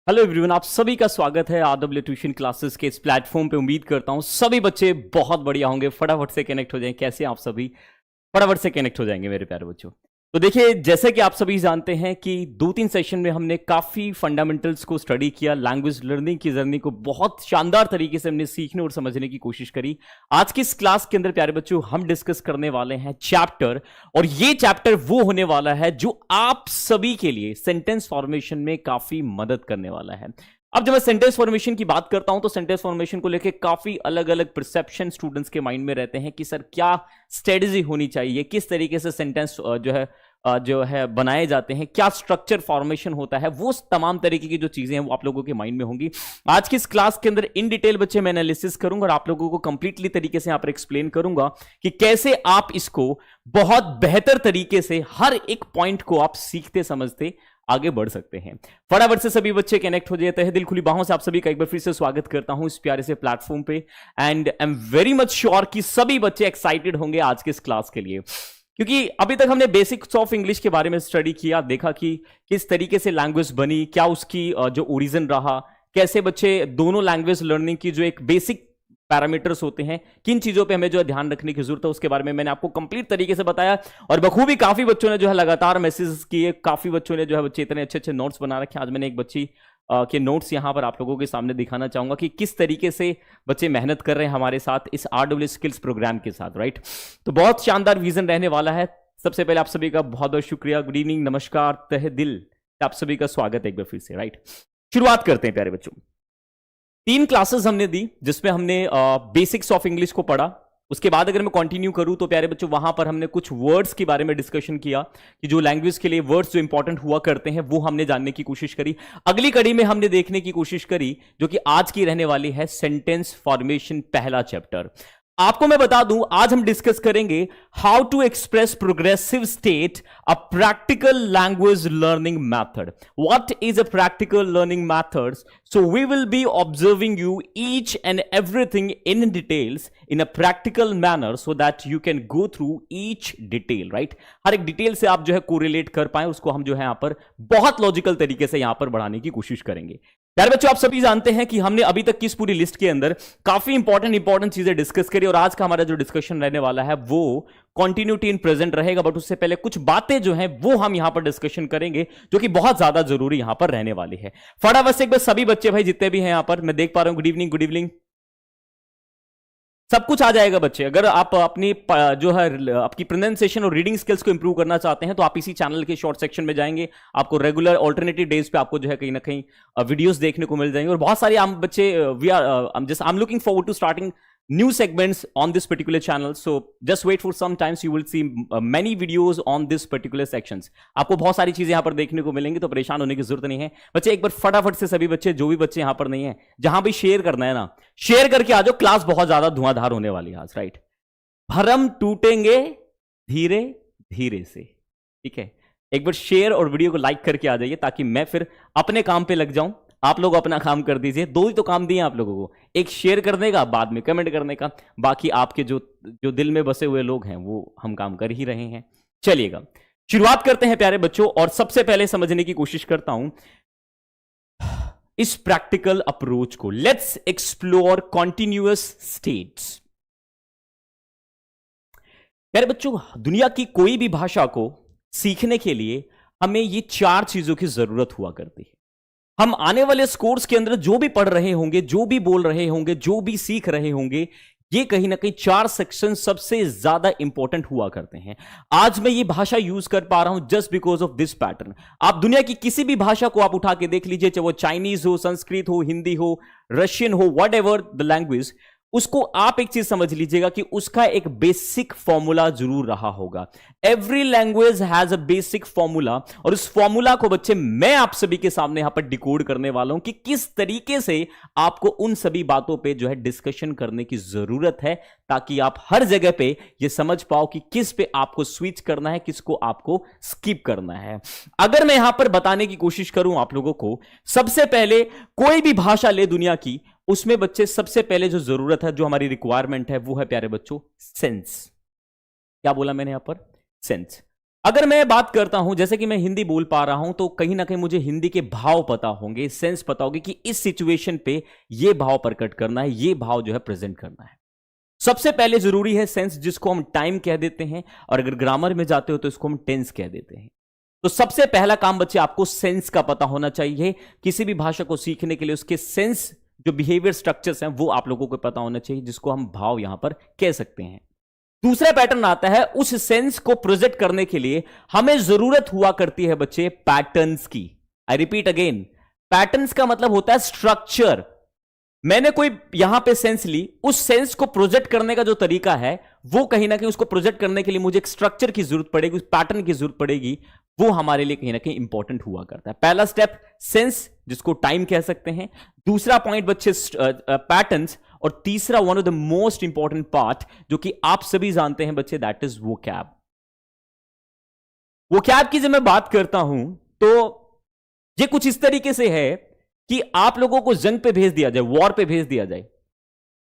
Hello everyone, आप सभी का स्वागत है आरडब्ल्यू ट्यूशन क्लासेस के इस प्लेटफॉर्म पे। उम्मीद करता हूँ सभी बच्चे बहुत बढ़िया होंगे। फटाफट से कनेक्ट हो जाएं। कैसे हैं आप सभी? फटाफट से कनेक्ट हो जाएंगे मेरे प्यारे बच्चों। तो देखिए, जैसे कि आप सभी जानते हैं कि 2-3 सेशन में हमने काफी फंडामेंटल्स को स्टडी किया। लैंग्वेज लर्निंग की जर्नी को बहुत शानदार तरीके से हमने सीखने और समझने की कोशिश करी। आज की इस क्लास के अंदर प्यारे बच्चों हम डिस्कस करने वाले हैं चैप्टर, और ये चैप्टर वो होने वाला है जो आप सभी के लिए सेंटेंस फॉर्मेशन में काफी मदद करने वाला है। अब जब मैं सेंटेंस फॉर्मेशन की बात करता हूं तो सेंटेंस फॉर्मेशन को लेकर काफी अलग अलग परसेप्शन स्टूडेंट्स के माइंड में रहते हैं कि सर क्या स्ट्रेटजी होनी चाहिए, किस तरीके से सेंटेंस जो है बनाए जाते हैं, क्या स्ट्रक्चर फॉर्मेशन होता है, वो तमाम तरीके की जो चीजें हैं वो आप लोगों के माइंड में होंगी। आज की इस क्लास के अंदर इन डिटेल बच्चे मैं एनालिसिस करूंगा और आप लोगों को कंप्लीटली तरीके से यहां पर एक्सप्लेन करूंगा कि कैसे आप इसको बहुत बेहतर तरीके से हर एक पॉइंट को आप सीखते समझते आगे बढ़ सकते हैं। फटाफट से सभी बच्चे कनेक्ट हो जाते हैं। दिल खुली बाहों से आप सभी का एक बार फिर से स्वागत करता हूं इस प्यारे से प्लेटफॉर्म पे। And I am very much sure कि सभी बच्चे एक्साइटेड होंगे आज के इस क्लास के लिए, क्योंकि अभी तक हमने बेसिक्स ऑफ इंग्लिश के बारे में स्टडी किया, देखा कि किस तरीके से लैंग्वेज बनी, क्या उसकी जो ओरिजिन रहा, कैसे बच्चे दोनों लैंग्वेज लर्निंग की जो एक बेसिक पैरामीटर्स होते हैं, किन चीजों पे हमें जो है ध्यान रखने की जरूरत है, उसके बारे में मैंने आपको कंप्लीट तरीके से बताया। और बखूबी काफी बच्चों ने जो है लगातार मैसेज किए, काफी बच्चों ने जो है बच्चे इतने अच्छे अच्छे नोट्स बना रखे हैं। आज मैंने एक बच्ची के नोट्स यहां पर आप लोगों के सामने दिखाना चाहूंगा कि किस तरीके से बच्चे मेहनत कर रहे हैं हमारे साथ इस आरडब्ल्यू स्किल्स प्रोग्राम के साथ, राइट। तो बहुत शानदार विजन रहने वाला है। सबसे पहले आप सभी का बहुत बहुत शुक्रिया, गुड इवनिंग, नमस्कार, तहे दिल आप सभी का स्वागत है एक बार फिर से, राइट। शुरुआत करते हैं प्यारे बच्चों। 3 क्लासेस हमने दी जिसमें हमने बेसिक्स ऑफ इंग्लिश को पढ़ा। उसके बाद अगर मैं कंटिन्यू करूं तो प्यारे बच्चों वहां पर हमने कुछ वर्ड्स के बारे में डिस्कशन किया कि जो लैंग्वेज के लिए वर्ड्स जो इंपॉर्टेंट हुआ करते हैं वो हमने जानने की कोशिश करी। अगली कड़ी में हमने देखने की कोशिश करी जो कि आज की रहने वाली है सेंटेंस फॉर्मेशन, पहला चैप्टर। आपको मैं बता दूं आज हम डिस्कस करेंगे how to express progressive state, a practical language learning method. What is a practical learning method? So we will be observing you each and everything in details in a practical manner so that you can go through each detail, right. हर एक detail से आप जो है correlate कर पाए, उसको हम जो है यहां पर बहुत लॉजिकल तरीके से यहां पर बढ़ाने की कोशिश करेंगे। प्यारे बच्चों, आप सभी जानते हैं कि हमने अभी तक की इस पूरी लिस्ट के अंदर काफी इंपॉर्टेंट चीजें डिस्कस करी, और आज का हमारा जो डिस्कशन रहने वाला है वो कंटिन्यूटी इन प्रेजेंट रहेगा। बट उससे पहले कुछ बातें जो हैं वो हम यहां पर डिस्कशन करेंगे जो कि बहुत ज्यादा जरूरी यहां पर रहने वाली है। फटाफट से एक बार सभी बच्चे भाई जितने भी हैं यहां पर, मैं देख पा रहा हूं, गुड इवनिंग, गुड इवनिंग, सब कुछ आ जाएगा बच्चे। अगर आप अपनी जो है आपकी प्रोनाउंसिएशन और रीडिंग स्किल्स को इंप्रूव करना चाहते हैं तो आप इसी चैनल के शॉर्ट सेक्शन में जाएंगे, आपको रेगुलर ऑल्टरनेटिव डेज पे आपको जो है कहीं ना कहीं वीडियोस देखने को मिल जाएंगे। और बहुत सारे हम बच्चे we are just I am looking forward to starting new segments on this particular channel, so just wait for some times, you will see many videos on this particular sections। आपको बहुत सारी चीजें यहां पर देखने को मिलेंगी, तो परेशान होने की जरूरत नहीं है बच्चे। एक बार फटाफट से सभी बच्चे, जो भी बच्चे यहां पर नहीं है, जहां भी शेयर करना है ना, शेयर करके आ जाओ। क्लास बहुत ज्यादा धुआंधार होने वाली है आज, राइट। भरम टूटेंगे धीरे धीरे से, ठीक है। एक बार शेयर और वीडियो को लाइक करके आ जाइए ताकि मैं फिर अपने काम पे लग जाऊं। आप लोग अपना काम कर दीजिए, 2 ही तो काम दिए आप लोगों को, एक शेयर करने का, बाद में कमेंट करने का। बाकी आपके जो दिल में बसे हुए लोग हैं वो हम काम कर ही रहे हैं। चलिएगा शुरुआत करते हैं प्यारे बच्चों, और सबसे पहले समझने की कोशिश करता हूं इस प्रैक्टिकल अप्रोच को। Let's explore continuous states. प्यारे बच्चों, दुनिया की कोई भी भाषा को सीखने के लिए हमें ये 4 चीजों की जरूरत हुआ करती है। हम आने वाले इस कोर्स के अंदर जो भी पढ़ रहे होंगे, जो भी बोल रहे होंगे, जो भी सीख रहे होंगे, ये कहीं ना कहीं 4 सेक्शन सबसे ज्यादा इंपॉर्टेंट हुआ करते हैं। आज मैं ये भाषा यूज कर पा रहा हूं just because of this pattern. आप दुनिया की किसी भी भाषा को आप उठा के देख लीजिए, चाहे वो चाइनीज हो, संस्कृत हो, हिंदी हो, रशियन हो, वट एवर द लैंग्वेज, उसको आप एक चीज समझ लीजिएगा कि उसका एक बेसिक फॉर्मूला जरूर रहा होगा। Every language has a basic formula, और उस फॉर्मूला को बच्चे मैं आप सभी के सामने यहां पर डिकोड करने वाला हूं कि किस तरीके से आपको उन सभी बातों पे जो है डिस्कशन करने की जरूरत है, ताकि आप हर जगह पे ये समझ पाओ कि किस पे आपको स्विच करना है, किसको आपको स्किप करना है। अगर मैं यहां पर बताने की कोशिश करूं आप लोगों को, सबसे पहले कोई भी भाषा ले दुनिया की, उसमें बच्चे सबसे पहले जो जरूरत है, जो हमारी रिक्वायरमेंट है, वो है प्यारे बच्चों सेंस। क्या बोला मैंने यहां पर? सेंस। अगर मैं बात करता हूं, जैसे कि मैं हिंदी बोल पा रहा हूं, तो कहीं ना कहीं मुझे हिंदी के भाव पता होंगे, सेंस पता होगी कि इस सिचुएशन पे ये भाव प्रकट करना है, ये भाव जो है प्रेजेंट करना है। सबसे पहले जरूरी है सेंस, जिसको हम टाइम कह देते हैं, और अगर ग्रामर में जाते हो तो इसको हम टेंस कह देते हैं। तो सबसे पहला काम बच्चे आपको सेंस का पता होना चाहिए। किसी भी भाषा को सीखने के लिए उसके सेंस, जो बिहेवियर स्ट्रक्चर्स हैं, वो आप लोगों को पता होना चाहिए, जिसको हम भाव यहां पर कह सकते हैं। दूसरा पैटर्न आता है, उस सेंस को प्रोजेक्ट करने के लिए हमें जरूरत हुआ करती है बच्चे पैटर्न्स की। आई रिपीट अगेन, पैटर्न्स का मतलब होता है स्ट्रक्चर। मैंने कोई यहां पे सेंस ली, उस सेंस को प्रोजेक्ट करने का जो तरीका है, वो कहीं ना कहीं उसको प्रोजेक्ट करने के लिए मुझे एक स्ट्रक्चर की जरूरत पड़ेगी, उस पैटर्न की जरूरत पड़ेगी। वो हमारे लिए कहीं ना कहीं इंपॉर्टेंट हुआ करता है। पहला स्टेप सेंस, जिसको टाइम कह सकते हैं। दूसरा पॉइंट बच्चे पैटर्न्स, और तीसरा one of the most important part, जो कि आप सभी जानते हैं बच्चे, दैट इज वोकैब। वोकैब की जब मैं बात करता हूं तो ये कुछ इस तरीके से है कि आप लोगों को जंग पे भेज दिया जाए, वॉर पे भेज दिया जाए,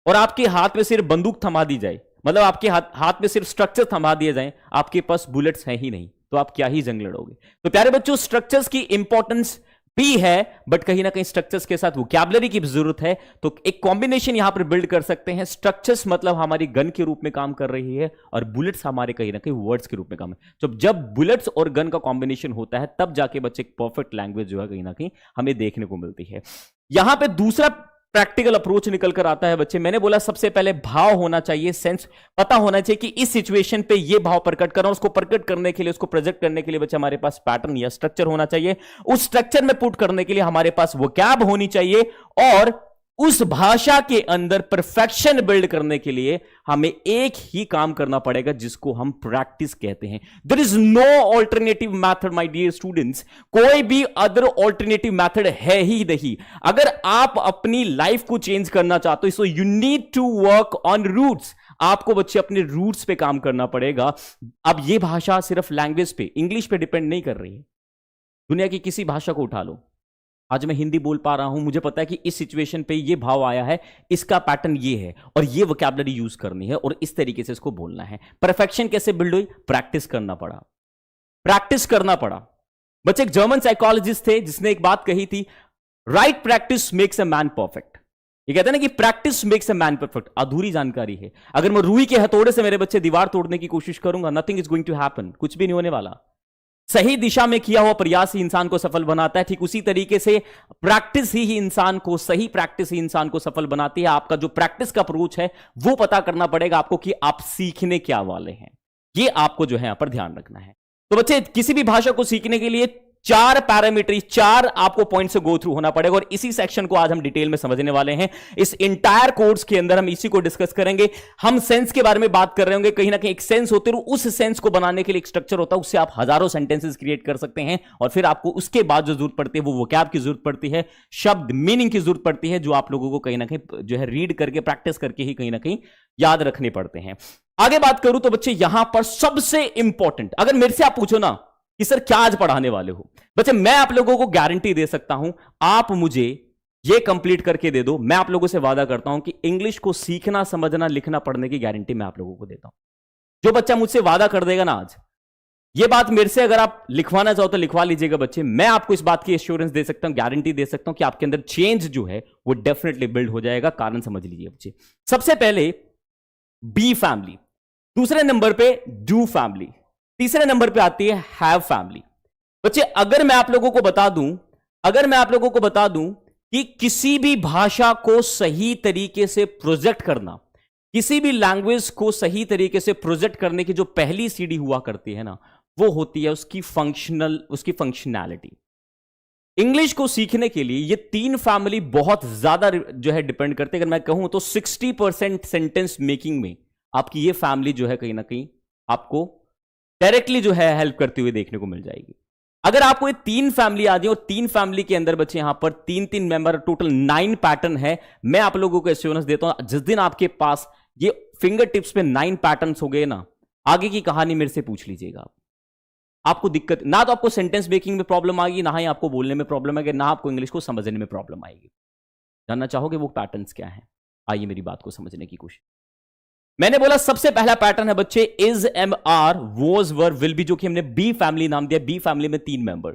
और आपके हाथ में सिर्फ बंदूक थमा दी जाए, मतलब आपके हाथ में सिर्फ स्ट्रक्चर थमा दिए जाए, आपके पास बुलेट्स हैं ही नहीं, तो आप क्या ही जंग लड़ोगे। तो प्यारे बच्चों, स्ट्रक्चर्स की इंपॉर्टेंस भी है, बट कहीं ना कहीं स्ट्रक्चर्स के साथ वोकैबुलरी की भी जरूरत है। तो एक कॉम्बिनेशन यहां पर बिल्ड कर सकते हैं। स्ट्रक्चर्स मतलब हमारी गन के रूप में काम कर रही है, और बुलेट्स हमारे कहीं ना कहीं वर्ड्स के रूप में काम है। तो जब बुलेट्स और गन का कॉम्बिनेशन होता है, तब जाके बच्चे एक परफेक्ट लैंग्वेज जो है कहीं ना कहीं हमें देखने को मिलती है। यहां पे दूसरा प्रैक्टिकल अप्रोच निकल कर आता है बच्चे। मैंने बोला सबसे पहले भाव होना चाहिए, सेंस पता होना चाहिए कि इस सिचुएशन पे ये भाव प्रकट कर रहा हूं, उसको प्रकट करने के लिए, उसको प्रोजेक्ट करने के लिए बच्चे हमारे पास पैटर्न या स्ट्रक्चर होना चाहिए। उस स्ट्रक्चर में पुट करने के लिए हमारे पास वोकैब होनी चाहिए, और उस भाषा के अंदर परफेक्शन बिल्ड करने के लिए हमें एक ही काम करना पड़ेगा, जिसको हम प्रैक्टिस कहते हैं। There is no alternative method my dear students. कोई भी अदर ऑल्टरनेटिव मैथड है ही नहीं। अगर आप अपनी लाइफ को चेंज करना चाहते हो, so you need to work on roots. आपको बच्चे अपने रूट्स पे काम करना पड़ेगा। अब यह भाषा सिर्फ लैंग्वेज पे, इंग्लिश पे डिपेंड नहीं कर रही है। दुनिया की किसी भाषा को उठा लो, आज मैं हिंदी बोल पा रहा हूं, मुझे पता है कि इस सिचुएशन पे ये भाव आया है, इसका पैटर्न ये है, और ये वोकैबुलरी यूज करनी है, और इस तरीके से इसको बोलना है। परफेक्शन कैसे बिल्ड हुई? प्रैक्टिस करना पड़ा, प्रैक्टिस करना पड़ा। बच्चे, एक जर्मन साइकोलॉजिस्ट थे जिसने एक बात कही थी, right practice makes a man perfect. ये कहते हैं ना कि practice makes a man perfect. अधूरी जानकारी है। अगर मैं रुई के हथौड़े से मेरे बच्चे दीवार तोड़ने की कोशिश करूंगा, nothing is going to happen, कुछ भी नहीं होने वाला। सही दिशा में किया हुआ प्रयास ही इंसान को सफल बनाता है। ठीक उसी तरीके से प्रैक्टिस ही इंसान को, सही प्रैक्टिस ही इंसान को सफल बनाती है। आपका जो प्रैक्टिस का अप्रोच है, वो पता करना पड़ेगा आपको कि आप सीखने क्या वाले हैं। ये आपको जो है यहां पर ध्यान रखना है। तो बच्चे, किसी भी भाषा को सीखने के लिए 4 पैरामीटर, 4 आपको पॉइंट से गो थ्रू होना पड़ेगा, और इसी सेक्शन को आज हम डिटेल में समझने वाले हैं। इस इंटायर कोर्स के अंदर हम इसी को डिस्कस करेंगे। हम सेंस के बारे में बात कर रहे होंगे। कहीं ना कहीं एक सेंस होते हैं, उस सेंस को बनाने के लिए एक स्ट्रक्चर होता है, उससे आप हजारों सेंटेंसेस क्रिएट कर सकते हैं, और फिर आपको उसके बाद जो जरूरत पड़ती है, वो वोकैब की जरूरत पड़ती है, शब्द मीनिंग की जरूरत पड़ती है, जो आप लोगों को कहीं ना कहीं जो है रीड करके, प्रैक्टिस करके ही कहीं ना कहीं याद रखने पड़ते हैं। आगे बात करूं तो बच्चे, यहां पर सबसे इंपॉर्टेंट, अगर मेरे से आप पूछो ना कि सर क्या आज पढ़ाने वाले हो, बच्चे मैं आप लोगों को गारंटी दे सकता हूं, आप मुझे ये कंप्लीट करके दे दो, मैं आप लोगों से वादा करता हूं कि इंग्लिश को सीखना, समझना, लिखना, पढ़ने की गारंटी मैं आप लोगों को देता हूं। जो बच्चा मुझसे वादा कर देगा ना आज, ये बात मेरे से अगर आप लिखवाना चाहो तो लिखवा लीजिएगा बच्चे। मैं आपको इस बात की एश्योरेंस दे सकता हूं, गारंटी दे सकता हूं कि आपके अंदर चेंज जो है वो डेफिनेटली बिल्ड हो जाएगा। कारण समझ लीजिए बच्चे। सबसे पहले बी फैमिली, दूसरे नंबर पे डू फैमिली, तीसरे नंबर पे आती है हैव फैमिली। बच्चे, अगर मैं आप लोगों को बता दूं कि किसी भी भाषा को सही तरीके से प्रोजेक्ट करना, किसी भी लैंग्वेज को सही तरीके से प्रोजेक्ट करने की जो पहली सीढ़ी हुआ करती है ना, वो होती है उसकी फंक्शनैलिटी। इंग्लिश को सीखने के लिए ये 3 फैमिली बहुत ज्यादा जो है डिपेंड करते हैं। अगर मैं कहूं तो 60% सेंटेंस मेकिंग में आपकी ये फैमिली जो है कहीं ना कहीं आपको डायरेक्टली जो है हेल्प करती हुई देखने को मिल जाएगी। अगर आपको ये 3 फैमिली आ जाए, और 3 फैमिली के अंदर बच्चे यहां पर 3-3 मेंबर, टोटल 9 पैटर्न है, मैं आप लोगों को एश्योरेंस देता हूं, जिस दिन आपके पास ये फिंगर टिप्स पे 9 पैटर्न्स हो गए ना, आगे की कहानी मेरे से पूछ लीजिएगा। आपको दिक्कत ना, तो आपको सेंटेंस मेकिंग में प्रॉब्लम आएगी, ना ही आपको बोलने में प्रॉब्लम आएगी, ना आपको इंग्लिश को समझने में प्रॉब्लम आएगी। जानना चाहोगे वो पैटर्न्स क्या है? आइए मेरी बात को समझने की कोशिश। मैंने बोला सबसे पहला पैटर्न है बच्चे is, am, are, was, were, will be, जो कि हमने बी फैमिली नाम दिया। बी फैमिली में 3 मेंबर।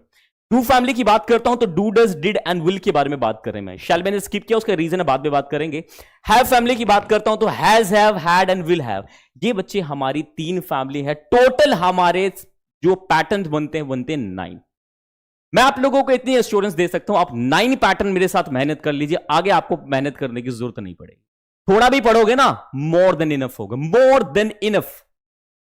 डू फैमिली की बात करता हूं तो do, does, did and will के बारे में बात कर रहे हैं। मैं शैल मैंने स्किप किया, उसका रीजन है बाद में बात करेंगे। हैव फैमिली की बात करता हूं तो has, have, had and will have. ये बच्चे हमारी 3 फैमिली है। टोटल हमारे जो पैटर्न बनते हैं 9। मैं आप लोगों को इतनी एश्योरेंस दे सकता हूं, आप 9 पैटर्न मेरे साथ मेहनत कर लीजिए, आगे आपको मेहनत करने की जरूरत नहीं पड़ेगी। थोड़ा भी पढ़ोगे ना, मोर देन इनफ होगा। मोर देन इनफ,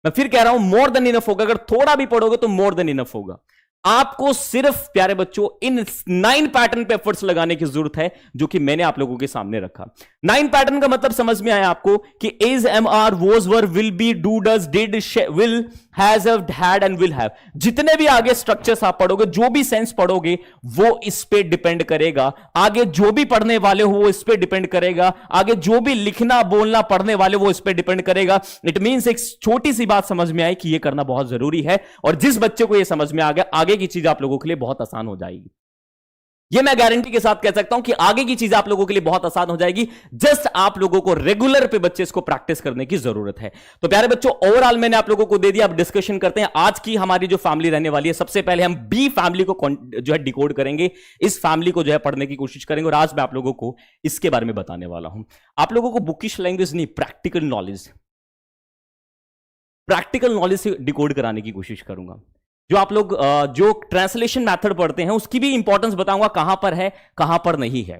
मैं फिर कह रहा हूं मोर देन इनफ होगा। अगर थोड़ा भी पढ़ोगे तो मोर देन इनफ होगा। आपको सिर्फ प्यारे बच्चों इन 9 पैटर्न पे एफर्ट्स लगाने की जरूरत है, जो कि मैंने आप लोगों के सामने रखा। 9 पैटर्न का मतलब समझ में आया आपको कि is, am, are, was, were, will be, do, does, did, will, has, had and will have. जितने भी आगे स्ट्रक्चर्स आप पढ़ोगे, जो भी सेंस पढ़ोगे, वो इस पे डिपेंड करेगा। आगे जो भी पढ़ने वाले हो वो इस पे डिपेंड करेगा। आगे जो भी लिखना, बोलना, पढ़ने वाले वो इस पे डिपेंड करेगा। इट मींस एक छोटी सी बात समझ में आई कि ये करना बहुत जरूरी है, और जिस बच्चे को ये समझ में आ गया, आगे की चीज आप लोगों के लिए बहुत आसान हो जाएगी। ये मैं गारंटी के साथ कह सकता हूं कि आगे की चीज आप लोगों के लिए बहुत आसान हो जाएगी। जस्ट आप लोगों को रेगुलर पे बच्चे इसको प्रैक्टिस करने की जरूरत है। तो प्यारे बच्चों, ओवरऑल मैंने आप लोगों को दे दिया। अब डिस्कशन करते हैं आज की हमारी जो फैमिली रहने वाली है। सबसे पहले हम बी फैमिली को जो है डिकोड करेंगे, इस फैमिली को जो है पढ़ने की कोशिश करेंगे, और आज मैं आप लोगों को इसके बारे में बताने वाला हूं। आप लोगों को बुकिश लैंग्वेज नहीं, प्रैक्टिकल नॉलेज से डिकोड कराने की कोशिश करूंगा। जो आप लोग जो ट्रांसलेशन मेथड पढ़ते हैं उसकी भी इंपॉर्टेंस बताऊंगा, कहां पर है कहां पर नहीं है,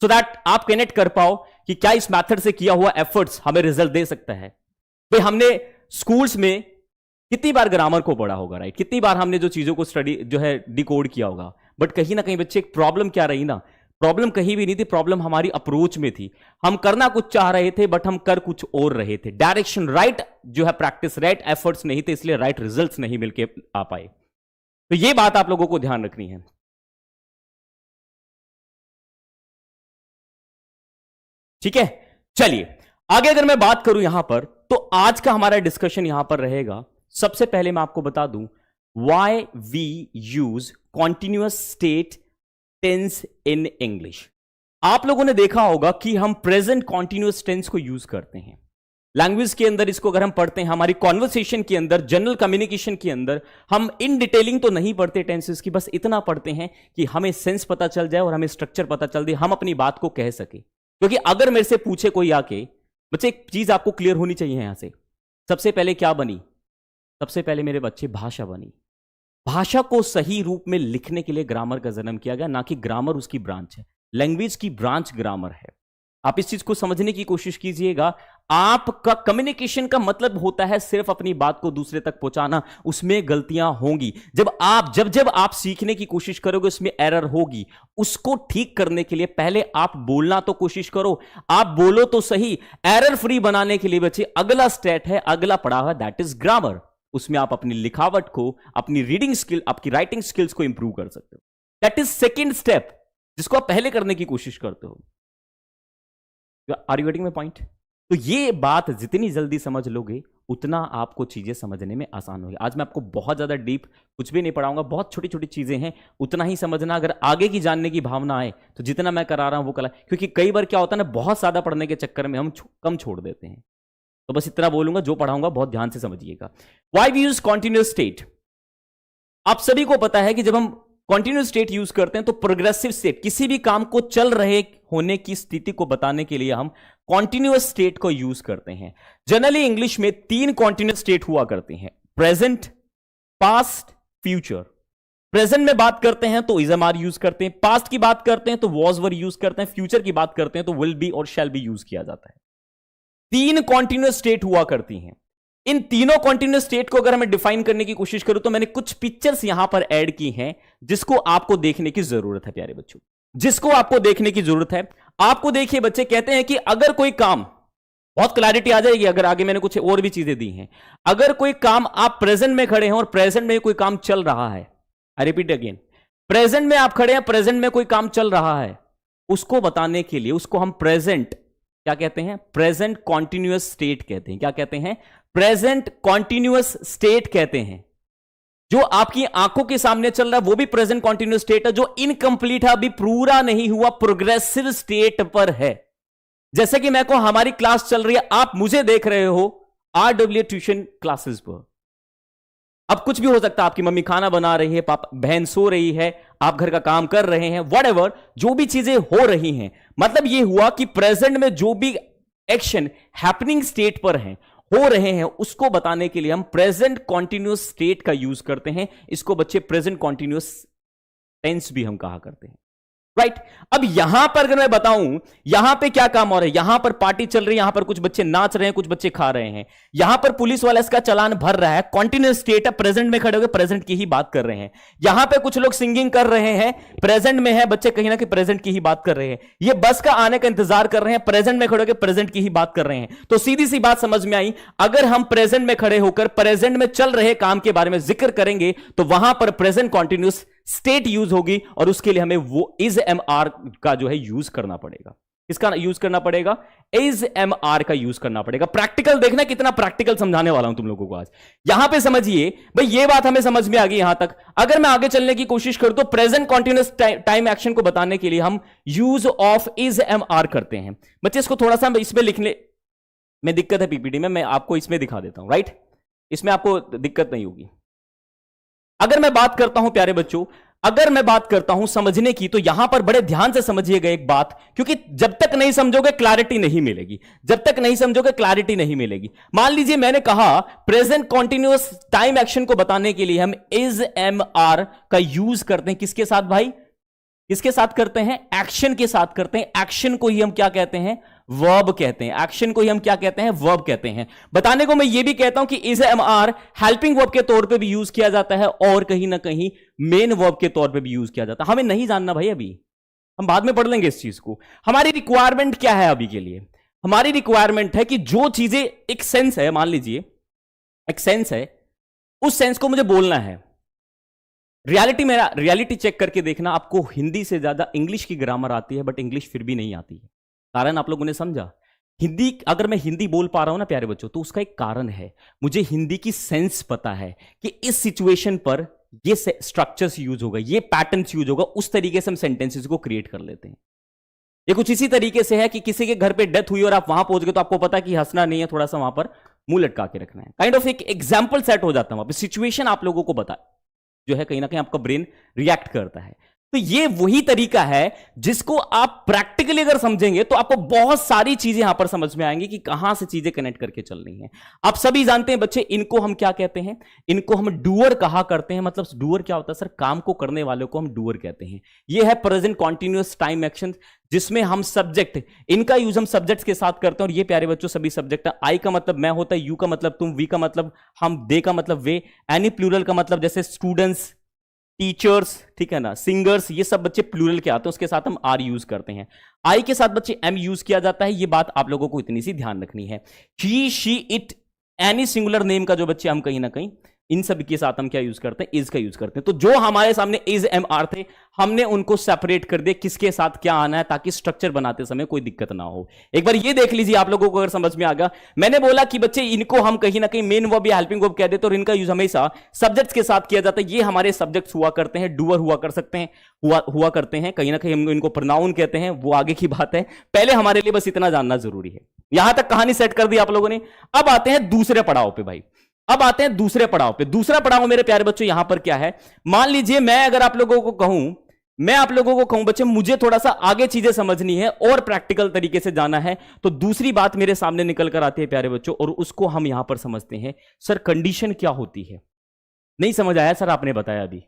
सो दैट आप कनेक्ट कर पाओ कि क्या इस मेथड से किया हुआ एफर्ट्स हमें रिजल्ट दे सकता है। भाई हमने स्कूल्स में कितनी बार ग्रामर को पढ़ा होगा, राइट? कितनी बार हमने जो चीजों को स्टडी जो है डिकोड किया होगा, बट कहीं ना कहीं बच्चे एक प्रॉब्लम क्या रही ना, प्रॉब्लम कहीं भी नहीं थी, प्रॉब्लम हमारी अप्रोच में थी। हम करना कुछ चाह रहे थे बट हम कर कुछ और रहे थे। डायरेक्शन राइट जो है, प्रैक्टिस राइट, एफर्ट्स नहीं थे, इसलिए राइट रिजल्ट्स नहीं मिलके आ पाए। तो ये बात आप लोगों को ध्यान रखनी है। ठीक है, चलिए आगे अगर मैं बात करूं यहां पर, तो आज का हमारा डिस्कशन यहां पर रहेगा। सबसे पहले मैं आपको बता दूं why we use continuous state tense in English. आप लोगों ने देखा होगा कि हम प्रेजेंट कॉन्टिन्यूअस टेंस को यूज करते हैं लैंग्वेज के अंदर। इसको अगर हम पढ़ते हैं हमारी कॉन्वर्सेशन के अंदर, जनरल कम्युनिकेशन के अंदर, हम इन डिटेलिंग तो नहीं पढ़ते टेंसेस की, बस इतना पढ़ते हैं कि हमें सेंस पता चल जाए और हमें स्ट्रक्चर पता चल जाए, हम अपनी बात को कह सके। क्योंकि अगर मेरे से पूछे कोई आके, बच्चे एक चीज आपको क्लियर होनी चाहिए यहां से, सबसे पहले क्या बनी? सबसे पहले मेरे बच्चे भाषा बनी। भाषा को सही रूप में लिखने के लिए ग्रामर का जन्म किया गया, ना कि ग्रामर उसकी ब्रांच है। लैंग्वेज की ब्रांच ग्रामर है। आप इस चीज को समझने की कोशिश कीजिएगा। आपका कम्युनिकेशन का मतलब होता है सिर्फ अपनी बात को दूसरे तक पहुंचाना। उसमें गलतियां होंगी। जब आप सीखने की कोशिश करोगे उसमें एरर होगी। उसको ठीक करने के लिए पहले आप बोलना तो कोशिश करो, आप बोलो तो सही। एरर फ्री बनाने के लिए बच्चे अगला स्टेप है, अगला पड़ाव है, दैट इज ग्रामर। उसमें आप अपनी लिखावट को, अपनी रीडिंग स्किल, आपकी राइटिंग स्किल्स को इंप्रूव कर सकते हो। दैट इज सेकेंड स्टेप, जिसको आप पहले करने की कोशिश करते हो। Are you getting my point? तो ये बात जितनी जल्दी समझ लोगे उतना आपको चीजें समझने में आसान होगी। आज मैं आपको बहुत ज्यादा डीप कुछ भी नहीं पढ़ाऊंगा, बहुत छोटी छोटी चीजें हैं, उतना ही समझना। अगर आगे की जानने की भावना आए तो जितना मैं करा रहा हूं वो कला, क्योंकि कई बार क्या होता है ना, बहुत ज्यादा पढ़ने के चक्कर में हम कम छोड़ देते हैं। तो बस इतना बोलूंगा, जो पढ़ाऊंगा बहुत ध्यान से समझिएगा। Why we use continuous state. आप सभी को पता है कि जब हम कॉन्टिन्यूअस स्टेट यूज करते हैं तो प्रोग्रेसिव स्टेट, किसी भी काम को चल रहे होने की स्थिति को बताने के लिए हम कॉन्टिन्यूअस स्टेट को यूज करते हैं। जनरली इंग्लिश में 3 कॉन्टिन्यूअस स्टेट हुआ करते हैं, प्रेजेंट, पास्ट, फ्यूचर। प्रेजेंट में बात करते हैं तो इज एम आर यूज करते हैं, पास्ट की बात करते हैं तो वॉज वर यूज करते हैं, फ्यूचर की बात करते हैं तो विल बी और शैल बी यूज किया जाता है। 3 कॉन्टिन्यूअस स्टेट हुआ करती हैं। इन तीनों कॉन्टिन्यूअस स्टेट को अगर मैं डिफाइन करने की कोशिश करूं तो मैंने कुछ पिक्चर्स यहां पर ऐड की हैं, जिसको आपको देखने की जरूरत है प्यारे बच्चों, जिसको आपको देखने की जरूरत है। आपको देखिए बच्चे, कहते हैं कि अगर कोई काम, बहुत क्लैरिटी आ जाएगी अगर आगे मैंने कुछ और भी चीजें दी हैं। अगर कोई काम, आप प्रेजेंट में खड़े हैं और प्रेजेंट में कोई काम चल रहा है, आई रिपीट अगेन, प्रेजेंट में आप खड़े हैं, प्रेजेंट में कोई काम चल रहा है, उसको बताने के लिए उसको हम प्रेजेंट क्या कहते हैं? प्रेजेंट कॉन्टिन्यूअस स्टेट कहते हैं। क्या कहते हैं? प्रेजेंट कॉन्टिन्यूअस स्टेट कहते हैं। जो आपकी आंखों के सामने चल रहा है वो भी प्रेजेंट कॉन्टिन्यूअस स्टेट है। जो इनकंप्लीट है, अभी पूरा नहीं हुआ, प्रोग्रेसिव स्टेट पर है। जैसे कि मैं कहूं हमारी क्लास चल रही है, आप मुझे देख रहे हो RW ट्यूशन क्लासेस पर। अब कुछ भी हो सकता है, आपकी मम्मी खाना बना रही है, पापा बहन सो रही है, आप घर का काम कर रहे हैं, व्हाटएवर जो भी चीजें हो रही हैं, मतलब ये हुआ कि प्रेजेंट में जो भी एक्शन हैपनिंग स्टेट पर हैं, हो रहे हैं, उसको बताने के लिए हम प्रेजेंट कॉन्टिन्यूअस स्टेट का यूज करते हैं। इसको बच्चे प्रेजेंट कॉन्टिन्यूअस टेंस भी हम कहा करते हैं, राइट। अब यहां पर अगर मैं बताऊं, यहां पे क्या काम हो रहा है, यहां पर पार्टी चल रही है, यहां पर कुछ बच्चे नाच रहे हैं, कुछ बच्चे खा रहे हैं, यहां पर पुलिस वाला इसका चालान भर रहा है, कॉन्टिन्यूअस स्टेट है, प्रेजेंट में खड़े होकर प्रेजेंट की ही बात कर रहे हैं। यहां पे कुछ लोग सिंगिंग कर रहे हैं, प्रेजेंट में है, बच्चे कहीं ना कहीं प्रेजेंट की ही बात कर रहे हैं। ये बस का आने का इंतजार कर रहे हैं, प्रेजेंट में खड़े होकर प्रेजेंट की ही बात कर रहे हैं। तो सीधी सी बात समझ में आई, अगर हम प्रेजेंट में खड़े होकर प्रेजेंट में चल रहे काम के बारे में जिक्र करेंगे तो वहां पर प्रेजेंट कॉन्टिन्यूअस स्टेट यूज होगी, और उसके लिए हमें वो इज MR का जो है यूज करना पड़ेगा। इसका यूज करना पड़ेगा, इज MR का यूज करना पड़ेगा। प्रैक्टिकल देखना कितना प्रैक्टिकल समझाने वाला हूं तुम लोगों को आज। यहां पे समझिए भाई, ये बात हमें समझ में आ गई यहां तक। अगर मैं आगे चलने की कोशिश करूं तो प्रेजेंट कॉन्टिन्यूअस टाइम एक्शन को बताने के लिए हम यूज ऑफ इज MR करते हैं। बच्चे इसको थोड़ा सा इसमें लिखने में दिक्कत है, PPT में मैं आपको इसमें दिखा देता हूं, राइट। इसमें आपको दिक्कत नहीं होगी। अगर मैं बात करता हूं प्यारे बच्चों, अगर मैं बात करता हूं समझने की, तो यहां पर बड़े ध्यान से समझिएगा एक बात, क्योंकि जब तक नहीं समझोगे क्लैरिटी नहीं मिलेगी, जब तक नहीं समझोगे क्लैरिटी नहीं मिलेगी। मान लीजिए मैंने कहा प्रेजेंट कॉन्टिन्यूअस टाइम एक्शन को बताने के लिए हम इज MR का यूज करते हैं, किसके साथ भाई, किसके साथ करते हैं, एक्शन के साथ करते हैं। एक्शन को ही हम क्या कहते हैं, वर्ब कहते हैं। एक्शन को ही हम क्या कहते हैं, वर्ब कहते हैं। बताने को मैं ये भी कहता हूं कि इज MR हेल्पिंग वर्ब के तौर पे भी यूज किया जाता है, और कहीं ना कहीं मेन वर्ब के तौर पे भी यूज किया जाता है। हमें नहीं जानना भाई, अभी हम बाद में पढ़ लेंगे इस चीज को। हमारी रिक्वायरमेंट क्या है अभी के लिए, हमारी रिक्वायरमेंट है कि जो चीजें एक सेंस है, मान लीजिए एक सेंस है, उस सेंस को मुझे बोलना है। रियलिटी मेरा रियलिटी चेक करके देखना, आपको हिंदी से ज्यादा इंग्लिश की ग्रामर आती है, बट इंग्लिश फिर भी नहीं आती है। कारण आप लोगों ने समझा, हिंदी अगर मैं हिंदी बोल पा रहा हूं ना प्यारे बच्चों, तो उसका एक कारण है, मुझे हिंदी की सेंस पता है कि इस सिचुएशन पर ये स्ट्रक्चर्स यूज होगा, ये पैटर्न्स यूज होगा, उस तरीके से हम सेंटेंसेस को क्रिएट कर लेते हैं। ये कुछ इसी तरीके से है कि किसी के घर पे डेथ हुई और आप वहां पहुंच गए, तो आपको पता है कि हंसना नहीं है, थोड़ा सा वहां पर मुंह लटका के रखना है। काइंड ऑफ एक एग्जाम्पल सेट हो जाता है वहां पर, सिचुएशन आप लोगों को बता जो है कहीं ना कहीं आपका ब्रेन रिएक्ट करता है। तो ये वही तरीका है जिसको आप प्रैक्टिकली अगर समझेंगे तो आपको बहुत सारी चीजें यहां पर समझ में आएंगी कि कहां से चीजें कनेक्ट करके चलनी है। आप सभी जानते हैं बच्चे, इनको हम क्या कहते हैं, इनको हम डूअर कहा करते हैं। मतलब डूअर क्या होता है सर, काम को करने वालों को हम डूअर कहते हैं। ये है प्रेजेंट कॉन्टिन्यूअस टाइम एक्शन, जिसमें हम सब्जेक्ट, इनका यूज हम सब्जेक्ट्स के साथ करते हैं। और ये प्यारे बच्चों सभी सब्जेक्ट है। आई का मतलब मैं होता है, यू का मतलब तुम, वी का मतलब हम, दे का मतलब वे, एनी प्लूरल का मतलब जैसे स्टूडेंट्स, टीचर्स, ठीक है ना, सिंगर्स, ये सब बच्चे प्लूरल के आते हैं, उसके साथ हम आर यूज करते हैं। आई के साथ बच्चे एम यूज किया जाता है। ये बात आप लोगों को इतनी सी ध्यान रखनी है। He, she, it, any singular name का जो बच्चे हम कहीं ना कहीं इन सब के साथ हम क्या यूज करते हैं, इज का यूज करते हैं। तो जो हमारे सामने इज MR थे, हमने उनको सेपरेट कर दिया किसके साथ क्या आना है, ताकि स्ट्रक्चर बनाते समय कोई दिक्कत ना हो। एक बार ये देख लीजिए, आप लोगों को अगर समझ में आ गया। मैंने बोला कि बच्चे इनको हम कहीं ना कहीं मेन वर्ब या हेल्पिंग वर्ब कह देते, और इनका यूज हमेशा सब्जेक्ट्स के साथ किया जाता है। ये हमारे सब्जेक्ट्स हुआ करते हैं, डूअर हुआ कर सकते हैं, हुआ करते हैं, कहीं ना कहीं हम इनको प्रोनाउन कहते हैं, वो आगे की बात है। पहले हमारे लिए बस इतना जानना जरूरी है। यहां तक कहानी सेट कर दी आप लोगों ने। अब आते हैं दूसरे पड़ाव पे भाई, अब आते हैं दूसरे पड़ाव पे। दूसरा पड़ाव मेरे प्यारे बच्चों यहां पर क्या है, मान लीजिए मैं अगर आप लोगों को कहूं, मैं आप लोगों को कहूं बच्चे मुझे थोड़ा सा आगे चीजें समझनी है और प्रैक्टिकल तरीके से जाना है, तो दूसरी बात मेरे सामने निकल कर आती है प्यारे बच्चों, और उसको हम यहां पर समझते हैं। सर कंडीशन क्या होती है, नहीं समझ आया सर, आपने बताया अभी।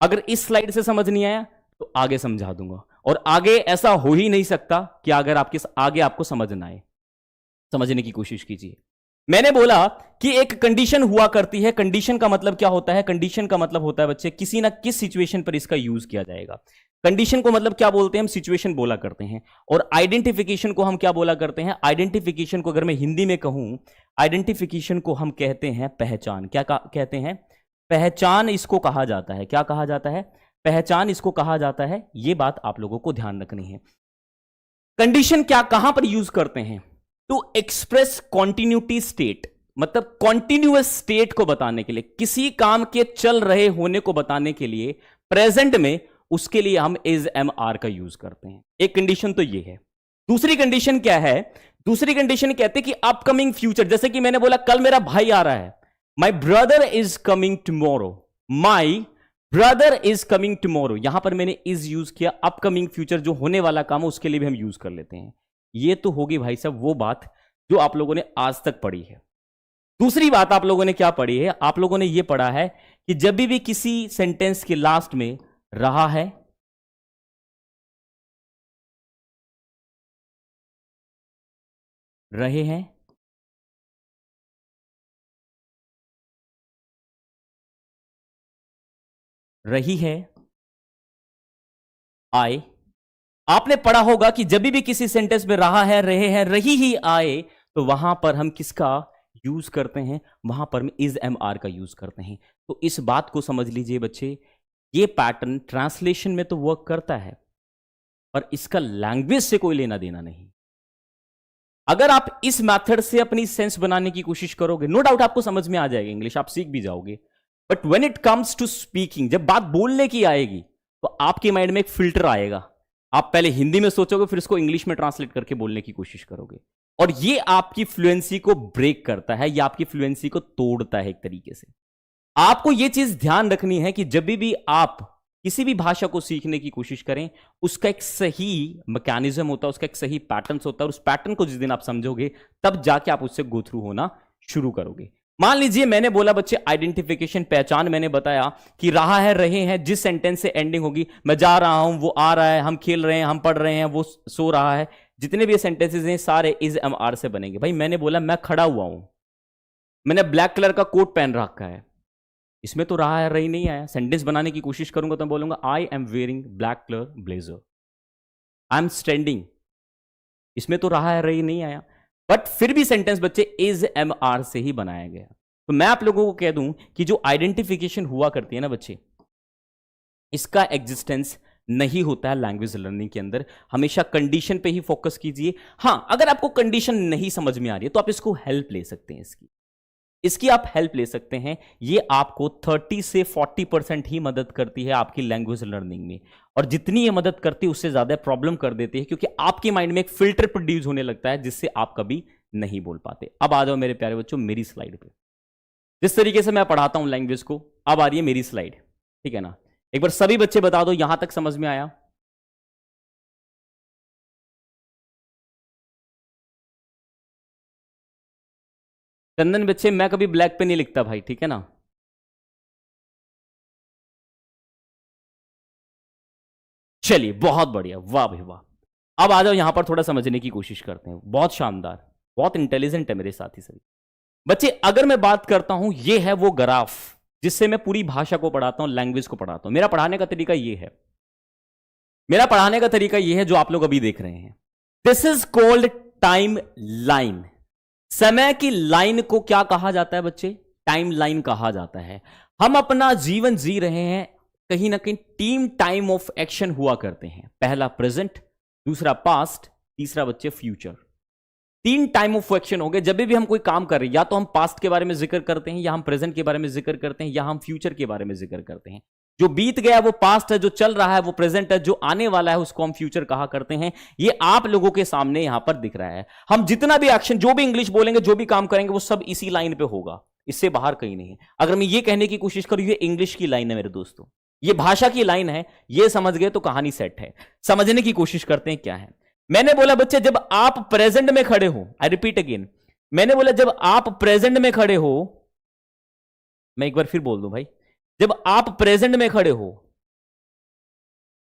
अगर इस स्लाइड से समझ नहीं आया तो आगे समझा दूंगा, और आगे ऐसा हो ही नहीं सकता कि अगर आपके आगे आपको समझ ना आए। समझने की कोशिश कीजिए। मैंने बोला कि एक कंडीशन हुआ करती है। कंडीशन का मतलब क्या होता है, कंडीशन का मतलब होता है बच्चे किसी ना किस सिचुएशन पर इसका यूज किया जाएगा। कंडीशन को मतलब क्या बोलते हैं हम, सिचुएशन बोला करते हैं। और आइडेंटिफिकेशन को हम क्या बोला करते हैं, आइडेंटिफिकेशन को अगर मैं हिंदी में कहूं, आइडेंटिफिकेशन को हम कहते हैं पहचान। क्या कहते हैं, पहचान इसको कहा जाता है। क्या कहा जाता है, पहचान इसको कहा जाता है। यह बात आप लोगों को ध्यान रखनी है। कंडीशन क्या कहां पर यूज करते हैं, टू एक्सप्रेस कॉन्टिन्यूटी स्टेट, मतलब कॉन्टिन्यूअस स्टेट को बताने के लिए, किसी काम के चल रहे होने को बताने के लिए प्रेजेंट में, उसके लिए हम इज MR का यूज करते हैं। एक कंडीशन तो ये है। दूसरी कंडीशन क्या है? दूसरी कंडीशन कहते हैं कि अपकमिंग फ्यूचर, जैसे कि मैंने बोला कल मेरा भाई आ रहा है, my brother is coming tomorrow, my brother is coming tomorrow. यहां पर मैंने इज यूज किया, अपकमिंग फ्यूचर जो होने वाला काम है उसके लिए भी हम यूज कर लेते हैं। ये तो होगी भाई साहब वो बात जो आप लोगों ने आज तक पढ़ी है। दूसरी बात आप लोगों ने क्या पढ़ी है? आप लोगों ने ये पढ़ा है कि जब भी किसी सेंटेंस के लास्ट में रहा है, रहे हैं, रही है, आए। आपने पढ़ा होगा कि जब भी किसी सेंटेंस में रहा है, रहे हैं, रही ही आए, तो वहां पर हम किसका यूज करते हैं? वहां पर हम इज एम आर का यूज करते हैं। तो इस बात को समझ लीजिए बच्चे, ये पैटर्न ट्रांसलेशन में तो वर्क करता है पर इसका लैंग्वेज से कोई लेना देना नहीं। अगर आप इस मेथड से अपनी सेंस बनाने की कोशिश करोगे, नो डाउट आपको समझ में आ जाएगा इंग्लिश, आप सीख भी जाओगे, but when it comes to speaking, जब बात बोलने की आएगी तो आपके माइंड में एक फिल्टर आएगा। आप पहले हिंदी में सोचोगे, फिर इसको इंग्लिश में ट्रांसलेट करके बोलने की कोशिश करोगे, और ये आपकी फ्लुएंसी को ब्रेक करता है, ये आपकी फ्लुएंसी को तोड़ता है एक तरीके से। आपको यह चीज ध्यान रखनी है कि जब भी आप किसी भी भाषा को सीखने की कोशिश करें, उसका एक सही मैकेनिज्म होता है, उसका एक सही पैटर्न होता है, और उस पैटर्न को जिस दिन आप समझोगे तब जाके आप उससे गो थ्रू होना शुरू करोगे। मान लीजिए मैंने बोला बच्चे आइडेंटिफिकेशन, पहचान, मैंने बताया कि रहा है, रहे हैं, जिस सेंटेंस से एंडिंग होगी, मैं जा रहा हूं, वो आ रहा है, हम खेल रहे हैं, हम पढ़ रहे हैं, वो सो रहा है, जितने भी सेंटेंसेस हैं सारे इज एम आर से बनेंगे। भाई मैंने बोला मैं खड़ा हुआ हूं, मैंने ब्लैक कलर का कोट पहन रखा है, इसमें तो रहा है, रही नहीं आया। सेंटेंस बनाने की कोशिश करूंगा तो मैं बोलूंगा I am wearing black colour blazer, I am standing, इसमें तो रहा है, रही नहीं आया, बट फिर भी सेंटेंस बच्चे इज एम आर से ही बनाया गया। तो मैं आप लोगों को कह दूं कि जो आइडेंटिफिकेशन हुआ करती है ना बच्चे, इसका एग्जिस्टेंस नहीं होता है लैंग्वेज लर्निंग के अंदर। हमेशा कंडीशन पे ही फोकस कीजिए। हां, अगर आपको कंडीशन नहीं समझ में आ रही है तो आप इसको हेल्प ले सकते हैं, इसकी आप हेल्प ले सकते हैं। ये आपको 30 से 40% ही मदद करती है आपकी लैंग्वेज लर्निंग में, और जितनी ये मदद करती है उससे ज्यादा प्रॉब्लम कर देती है, क्योंकि आपके माइंड में एक फिल्टर प्रोड्यूस होने लगता है जिससे आप कभी नहीं बोल पाते। अब आ जाओ मेरे प्यारे बच्चों मेरी स्लाइड पे। जिस तरीके से मैं पढ़ाता हूं लैंग्वेज को, अब आ रही है मेरी स्लाइड, ठीक है ना? एक बार सभी बच्चे बता दो यहां तक समझ में आया? चंदन बच्चे, मैं कभी ब्लैक पे नहीं लिखता भाई, ठीक है ना? चलिए बहुत बढ़िया, वाह भाई वाह। अब आ जाओ यहां पर थोड़ा समझने की कोशिश करते हैं। बहुत शानदार, बहुत इंटेलिजेंट है मेरे साथी सभी बच्चे। अगर मैं बात करता हूं, ये है वो ग्राफ जिससे मैं पूरी भाषा को पढ़ाता हूं, लैंग्वेज को पढ़ाता हूं। मेरा पढ़ाने का तरीका ये है, मेरा पढ़ाने का तरीका ये है जो आप लोग अभी देख रहे हैं। This is called time line. समय की लाइन को क्या कहा जाता है बच्चे? टाइम लाइन कहा जाता है। हम अपना जीवन जी रहे हैं, कहीं ना कहीं टीम टाइम ऑफ एक्शन हुआ करते हैं। पहला प्रेजेंट, दूसरा पास्ट, तीसरा बच्चे फ्यूचर। 3 टाइम ऑफ एक्शन हो गए। जब भी हम कोई काम कर रहे हैं, या तो हम पास्ट के बारे में जिक्र करते हैं, या हम प्रेजेंट के बारे में जिक्र करते हैं, या हम फ्यूचर के बारे में जिक्र करते हैं। जो बीत गया वो पास्ट है, जो चल रहा है वो प्रेजेंट है, जो आने वाला है उसको हम फ्यूचर कहा करते हैं। ये आप लोगों के सामने यहां पर दिख रहा है। हम जितना भी एक्शन, जो भी इंग्लिश बोलेंगे, जो भी काम करेंगे, वो सब इसी लाइन पे होगा, इससे बाहर कहीं नहीं है। अगर मैं ये कहने की कोशिश करूं ये इंग्लिश की लाइन है मेरे दोस्तों, ये भाषा की लाइन है, ये समझ गए तो कहानी सेट है। समझने की कोशिश करते हैं क्या है। मैंने बोला बच्चे जब आप प्रेजेंट में खड़े हो, आई रिपीट अगेन, मैंने बोला जब आप प्रेजेंट में खड़े हो, मैं एक बार फिर बोल दूं भाई, जब आप प्रेजेंट में खड़े हो,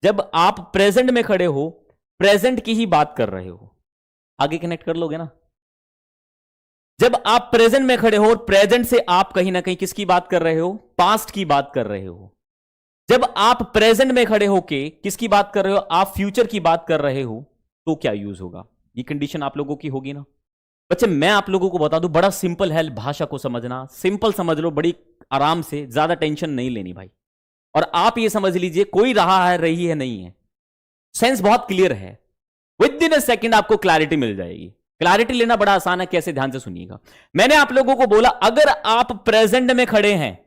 जब आप प्रेजेंट में खड़े हो, प्रेजेंट की ही बात कर रहे हो। आगे कनेक्ट कर लोगे ना? जब आप प्रेजेंट में खड़े हो और प्रेजेंट से आप कहीं ना कहीं किसकी बात कर रहे हो? पास्ट की बात कर रहे हो। जब आप प्रेजेंट में खड़े होके किसकी बात कर रहे हो? आप फ्यूचर की बात कर रहे हो, तो क्या यूज होगा? ये कंडीशन आप लोगों की होगी ना बच्चे। मैं आप लोगों को बता दूं, बड़ा सिंपल है भाषा को समझना, सिंपल समझ लो, बड़ी आराम से, ज्यादा टेंशन नहीं लेनी भाई। और आप ये समझ लीजिए कोई रहा है, रही है, नहीं है, सेंस बहुत क्लियर है। विद इन अ सेकंड आपको क्लैरिटी मिल जाएगी। क्लैरिटी लेना बड़ा आसान है, कैसे? ध्यान से सुनिएगा। मैंने आप लोगों को बोला अगर आप प्रेजेंट में खड़े हैं,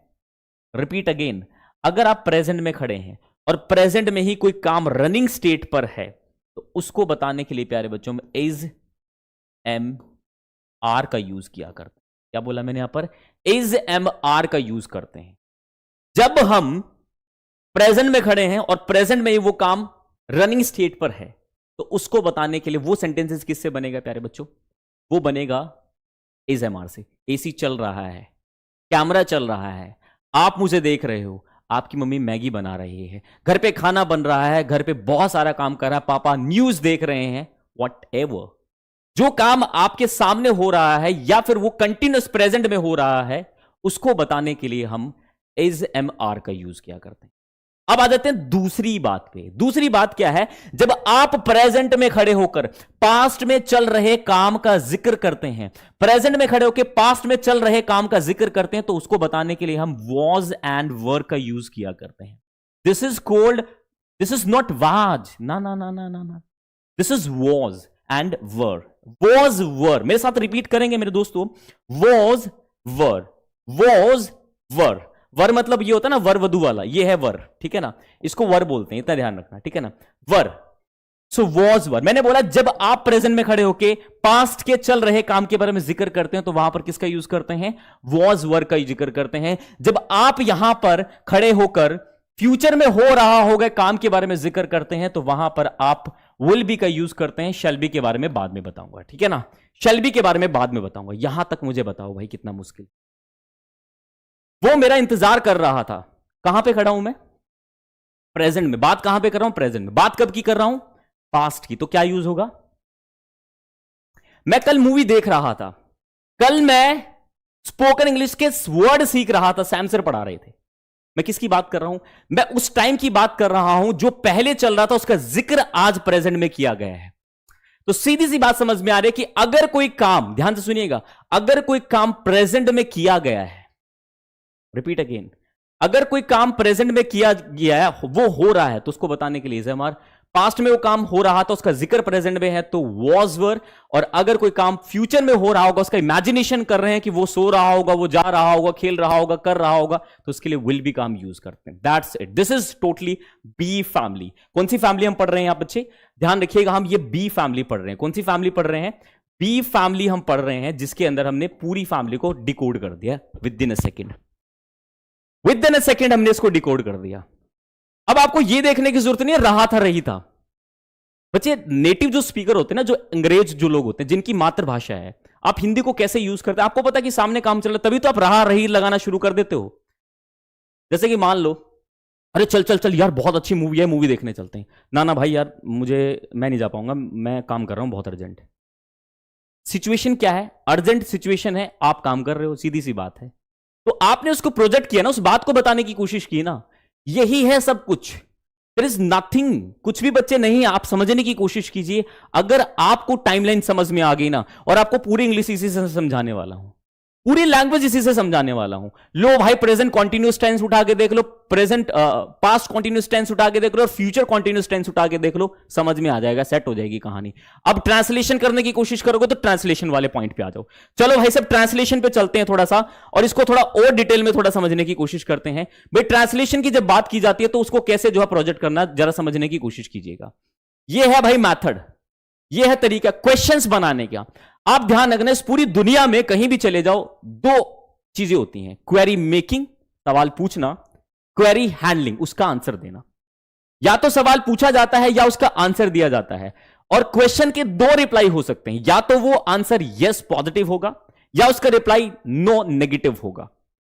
रिपीट अगेन, अगर आप प्रेजेंट में खड़े हैं और प्रेजेंट में ही कोई काम रनिंग स्टेट पर है, तो उसको बताने के लिए प्यारे बच्चों में इज एम आर का यूज किया करते हैं। क्या बोला मैंने यहां पर? इज एम आर का यूज करते हैं जब हम प्रेजेंट में खड़े हैं और प्रेजेंट में ही वो काम रनिंग स्टेट पर है, तो उसको बताने के लिए वो सेंटेंसेस किससे बनेगा प्यारे बच्चों? वो बनेगा इज एम आर से। एसी चल रहा है, कैमरा चल रहा है, आप मुझे देख रहे हो, आपकी मम्मी मैगी बना रही है, घर पे खाना बन रहा है, घर पे बहुत सारा काम कर रहा है, पापा न्यूज देख रहे हैं, व्हाटएवर जो काम आपके सामने हो रहा है या फिर वो कंटिन्यूस प्रेजेंट में हो रहा है, उसको बताने के लिए हम इज एम आर का यूज किया करते हैं। अब आ जाते हैं दूसरी बात पे। दूसरी बात क्या है? जब आप प्रेजेंट में खड़े होकर पास्ट में चल रहे काम का जिक्र करते हैं, प्रेजेंट में खड़े होकर पास्ट में चल रहे काम का जिक्र करते हैं, तो उसको बताने के लिए हम वॉज एंड वर का यूज किया करते हैं। This is cold, this is not was, ना ना ना ना ना ना, this is was and were. Was were, मेरे साथ रिपीट करेंगे मेरे दोस्तों, वॉज वर, वॉज वर। वर मतलब ये होता है ना वर वधु वाला, ये है वर, ठीक है ना, इसको वर बोलते हैं, इतना ध्यान रखना, ठीक है ना, वर। So was were. मैंने बोला जब आप प्रेजेंट में खड़े होके पास्ट के चल रहे काम के बारे में जिक्र करते हैं, तो वहां पर किसका यूज करते हैं? वॉज वर का जिक्र करते हैं। जब आप यहां पर खड़े होकर फ्यूचर में हो रहा होगा काम के बारे में जिक्र करते हैं, तो वहां पर आप विल बी का यूज करते हैं। शैल बी के बारे में बाद में बताऊंगा, ठीक है ना, शैल बी के बारे में बाद में बताऊंगा। यहां तक मुझे बताओ भाई कितना मुश्किल। वो मेरा इंतजार कर रहा था। कहां पे खड़ा हूं मैं? प्रेजेंट में। बात कहां पे कर रहा हूं? प्रेजेंट में। बात कब की कर रहा हूं? पास्ट की। तो क्या यूज होगा? मैं कल मूवी देख रहा था, कल मैं स्पोकन इंग्लिश के वर्ड सीख रहा था, सैम सर पढ़ा रहे थे। मैं किसकी बात कर रहा हूं? मैं उस टाइम की बात कर रहा हूं जो पहले चल रहा था, उसका जिक्र आज प्रेजेंट में किया गया है। तो सीधी सी बात समझ में आ रही है कि अगर कोई काम, ध्यान से सुनिएगा, अगर कोई काम प्रेजेंट में किया गया है, रिपीट अगेन, अगर कोई काम प्रेजेंट में किया गया है, वो हो रहा है, तो उसको बताने के लिए इज एम आर। पास्ट में वो काम हो रहा था, उसका जिक्र प्रेजेंट में है, तो वॉज वर। और अगर कोई काम फ्यूचर में हो रहा होगा, उसका इमेजिनेशन कर रहे हैं कि वो सो रहा होगा, वो जा रहा होगा, खेल रहा होगा, कर रहा होगा, तो उसके लिए विल बी काम यूज करते हैं। That's it. This is totally B family. कौन सी फैमिली हम पढ़ रहे हैं आप बच्चे? ध्यान रखिएगा, हम ये बी फैमिली पढ़ रहे हैं। कौन सी फैमिली पढ़ रहे हैं? बी फैमिली हम पढ़ रहे हैं, जिसके अंदर हमने पूरी फैमिली को डिकोड कर दिया with in a second. With in a second हमने इसको डिकोड कर दिया। अब आपको यह देखने की जरूरत नहीं है रहा था रही था। बच्चे नेटिव जो स्पीकर होते हैं ना, जो अंग्रेज जो लोग होते हैं, जिनकी मातृभाषा है, आप हिंदी को कैसे यूज करते हैं? आपको पता है कि सामने काम चल रहा है, तभी तो आप रहा रही लगाना शुरू कर देते हो। जैसे कि मान लो, अरे चल चल चल यार बहुत अच्छी मूवी है, मूवी देखने चलते हैं। ना ना भाई यार मैं नहीं जा पाऊंगा, मैं काम कर रहा हूं, बहुत अर्जेंट है। सिचुएशन क्या है? अर्जेंट सिचुएशन है, आप काम कर रहे हो, सीधी सी बात है। तो आपने उसको प्रोजेक्ट किया ना, उस बात को बताने की कोशिश की ना, यही है सब कुछ। देयर इज नथिंग, कुछ भी बच्चे नहीं, आप समझने की कोशिश कीजिए। अगर आपको टाइमलाइन समझ में आ गई ना, और आपको पूरी इंग्लिश इसी से समझाने वाला हूं, पूरी लैंग्वेज इसी से समझाने वाला हूं। लो भाई, प्रेजेंट कॉन्टिन्यूस टेंस उठा के देख लो, प्रेजेंट पास्ट कॉन्टिन्यूस टेंस उठा के देख लो, और फ्यूचर कॉन्टिन्यूस टेंस उठा के देख लो, समझ में आ जाएगा, सेट हो जाएगी कहानी। अब ट्रांसलेशन करने की कोशिश करोगे तो ट्रांसलेशन वाले पॉइंट पे आ जाओ। चलो भाई सब ट्रांसलेशन पे चलते हैं थोड़ा सा, और इसको थोड़ा और डिटेल में थोड़ा समझने की कोशिश करते हैं। भाई ट्रांसलेशन की जब बात की जाती है, तो उसको कैसे जो है प्रोजेक्ट करना, जरा समझने की कोशिश कीजिएगा। यह है भाई मैथड, यह है तरीका क्वेश्चंस बनाने का। आप ध्यान रखना, इस पूरी दुनिया में कहीं भी चले जाओ, दो चीजें होती हैं, क्वेरी मेकिंग, सवाल पूछना, क्वेरी हैंडलिंग, उसका आंसर देना। या तो सवाल पूछा जाता है या उसका आंसर दिया जाता है। और क्वेश्चन के दो रिप्लाई हो सकते हैं, या तो वो आंसर यस पॉजिटिव होगा, या उसका रिप्लाई नो नेगेटिव होगा।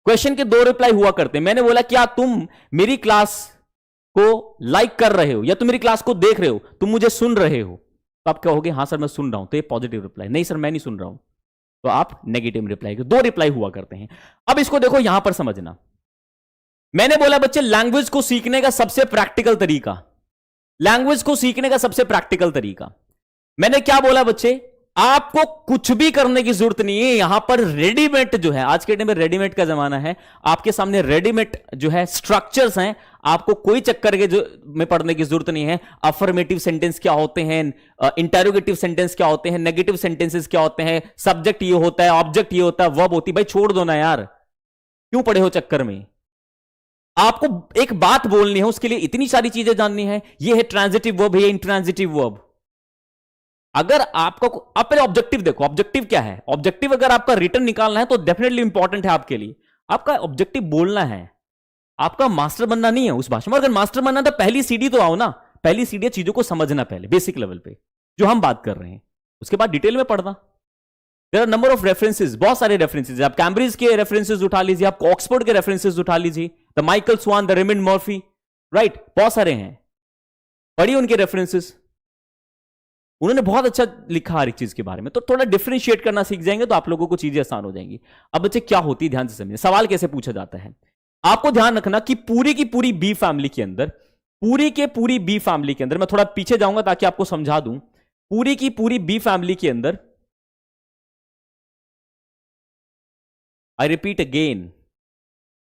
क्वेश्चन के दो रिप्लाई हुआ करते हैं। मैंने बोला क्या तुम मेरी क्लास को लाइक कर रहे हो, या तुम मेरी क्लास को देख रहे हो, तुम मुझे सुन रहे हो, तो आप कहोगे हाँ सर मैं सुन रहा हूं, तो ये पॉजिटिव रिप्लाई। नहीं सर मैं नहीं सुन रहा हूं, तो आप नेगेटिव रिप्लाई। दो रिप्लाई हुआ करते हैं। अब इसको देखो यहां पर समझना। मैंने बोला बच्चे लैंग्वेज को सीखने का सबसे प्रैक्टिकल तरीका, लैंग्वेज को सीखने का सबसे प्रैक्टिकल तरीका, मैंने क्या बोला बच्चे? आपको कुछ भी करने की जरूरत नहीं है। यहां पर रेडीमेड जो है, आज के टाइम में रेडीमेड का जमाना है, आपके सामने रेडीमेड जो है स्ट्रक्चर्स हैं, आपको कोई चक्कर के जो में पढ़ने की जरूरत नहीं है। अफर्मेटिव सेंटेंस क्या होते हैं, इंटरोगेटिव सेंटेंस क्या होते हैं, नेगेटिव सेंटेंसेस क्या होते हैं, सब्जेक्ट ये होता है, ऑब्जेक्ट ये होता है, वर्ब होती है। भाई छोड़ दो ना यार, क्यों पढ़े हो चक्कर में? आपको एक बात बोलनी है, उसके लिए इतनी सारी चीजें जाननी है। ये है ट्रांजिटिव वर्ब, ये इंट्रांजिटिव वर्ब, अगर आपका आप पहले ऑब्जेक्टिव देखो, ऑब्जेक्टिव क्या है। ऑब्जेक्टिव अगर आपका रिटर्न निकालना है तो डेफिनेटली इंपॉर्टेंट है आपके लिए। आपका ऑब्जेक्टिव बोलना है, आपका मास्टर बनना नहीं है उस भाषा में। अगर मास्टर बनना तो पहली सीढ़ी तो आओ ना, पहली सीढ़ी चीजों को समझना पहले बेसिक लेवल पे जो हम बात कर रहे हैं, उसके बाद डिटेल में पढ़ना। There are number of references, बहुत सारे रेफरेंसेस। आप कैम्ब्रिज के रेफरेंसेस उठा लीजिए, आप ऑक्सफोर्ड के रेफरेंसेस उठा लीजिए, the Michael Swan, the Raymond Murphy, right, बहुत सारे हैं, पढ़िए उनके रेफरेंसेस। उन्होंने बहुत अच्छा लिखा हर एक चीज के बारे में। तो थोड़ा डिफरेंशिएट करना सीख जाएंगे तो आप लोगों को चीजें आसान हो जाएंगी। अब बच्चे क्या होती है ध्यान से समझिए, सवाल कैसे पूछा जाता है। आपको ध्यान रखना कि पूरी की पूरी बी फैमिली के अंदर, पूरी के पूरी बी फैमिली के अंदर, मैं थोड़ा पीछे जाऊंगा ताकि आपको समझा दूं, पूरी की पूरी बी फैमिली के अंदर, आई रिपीट अगेन,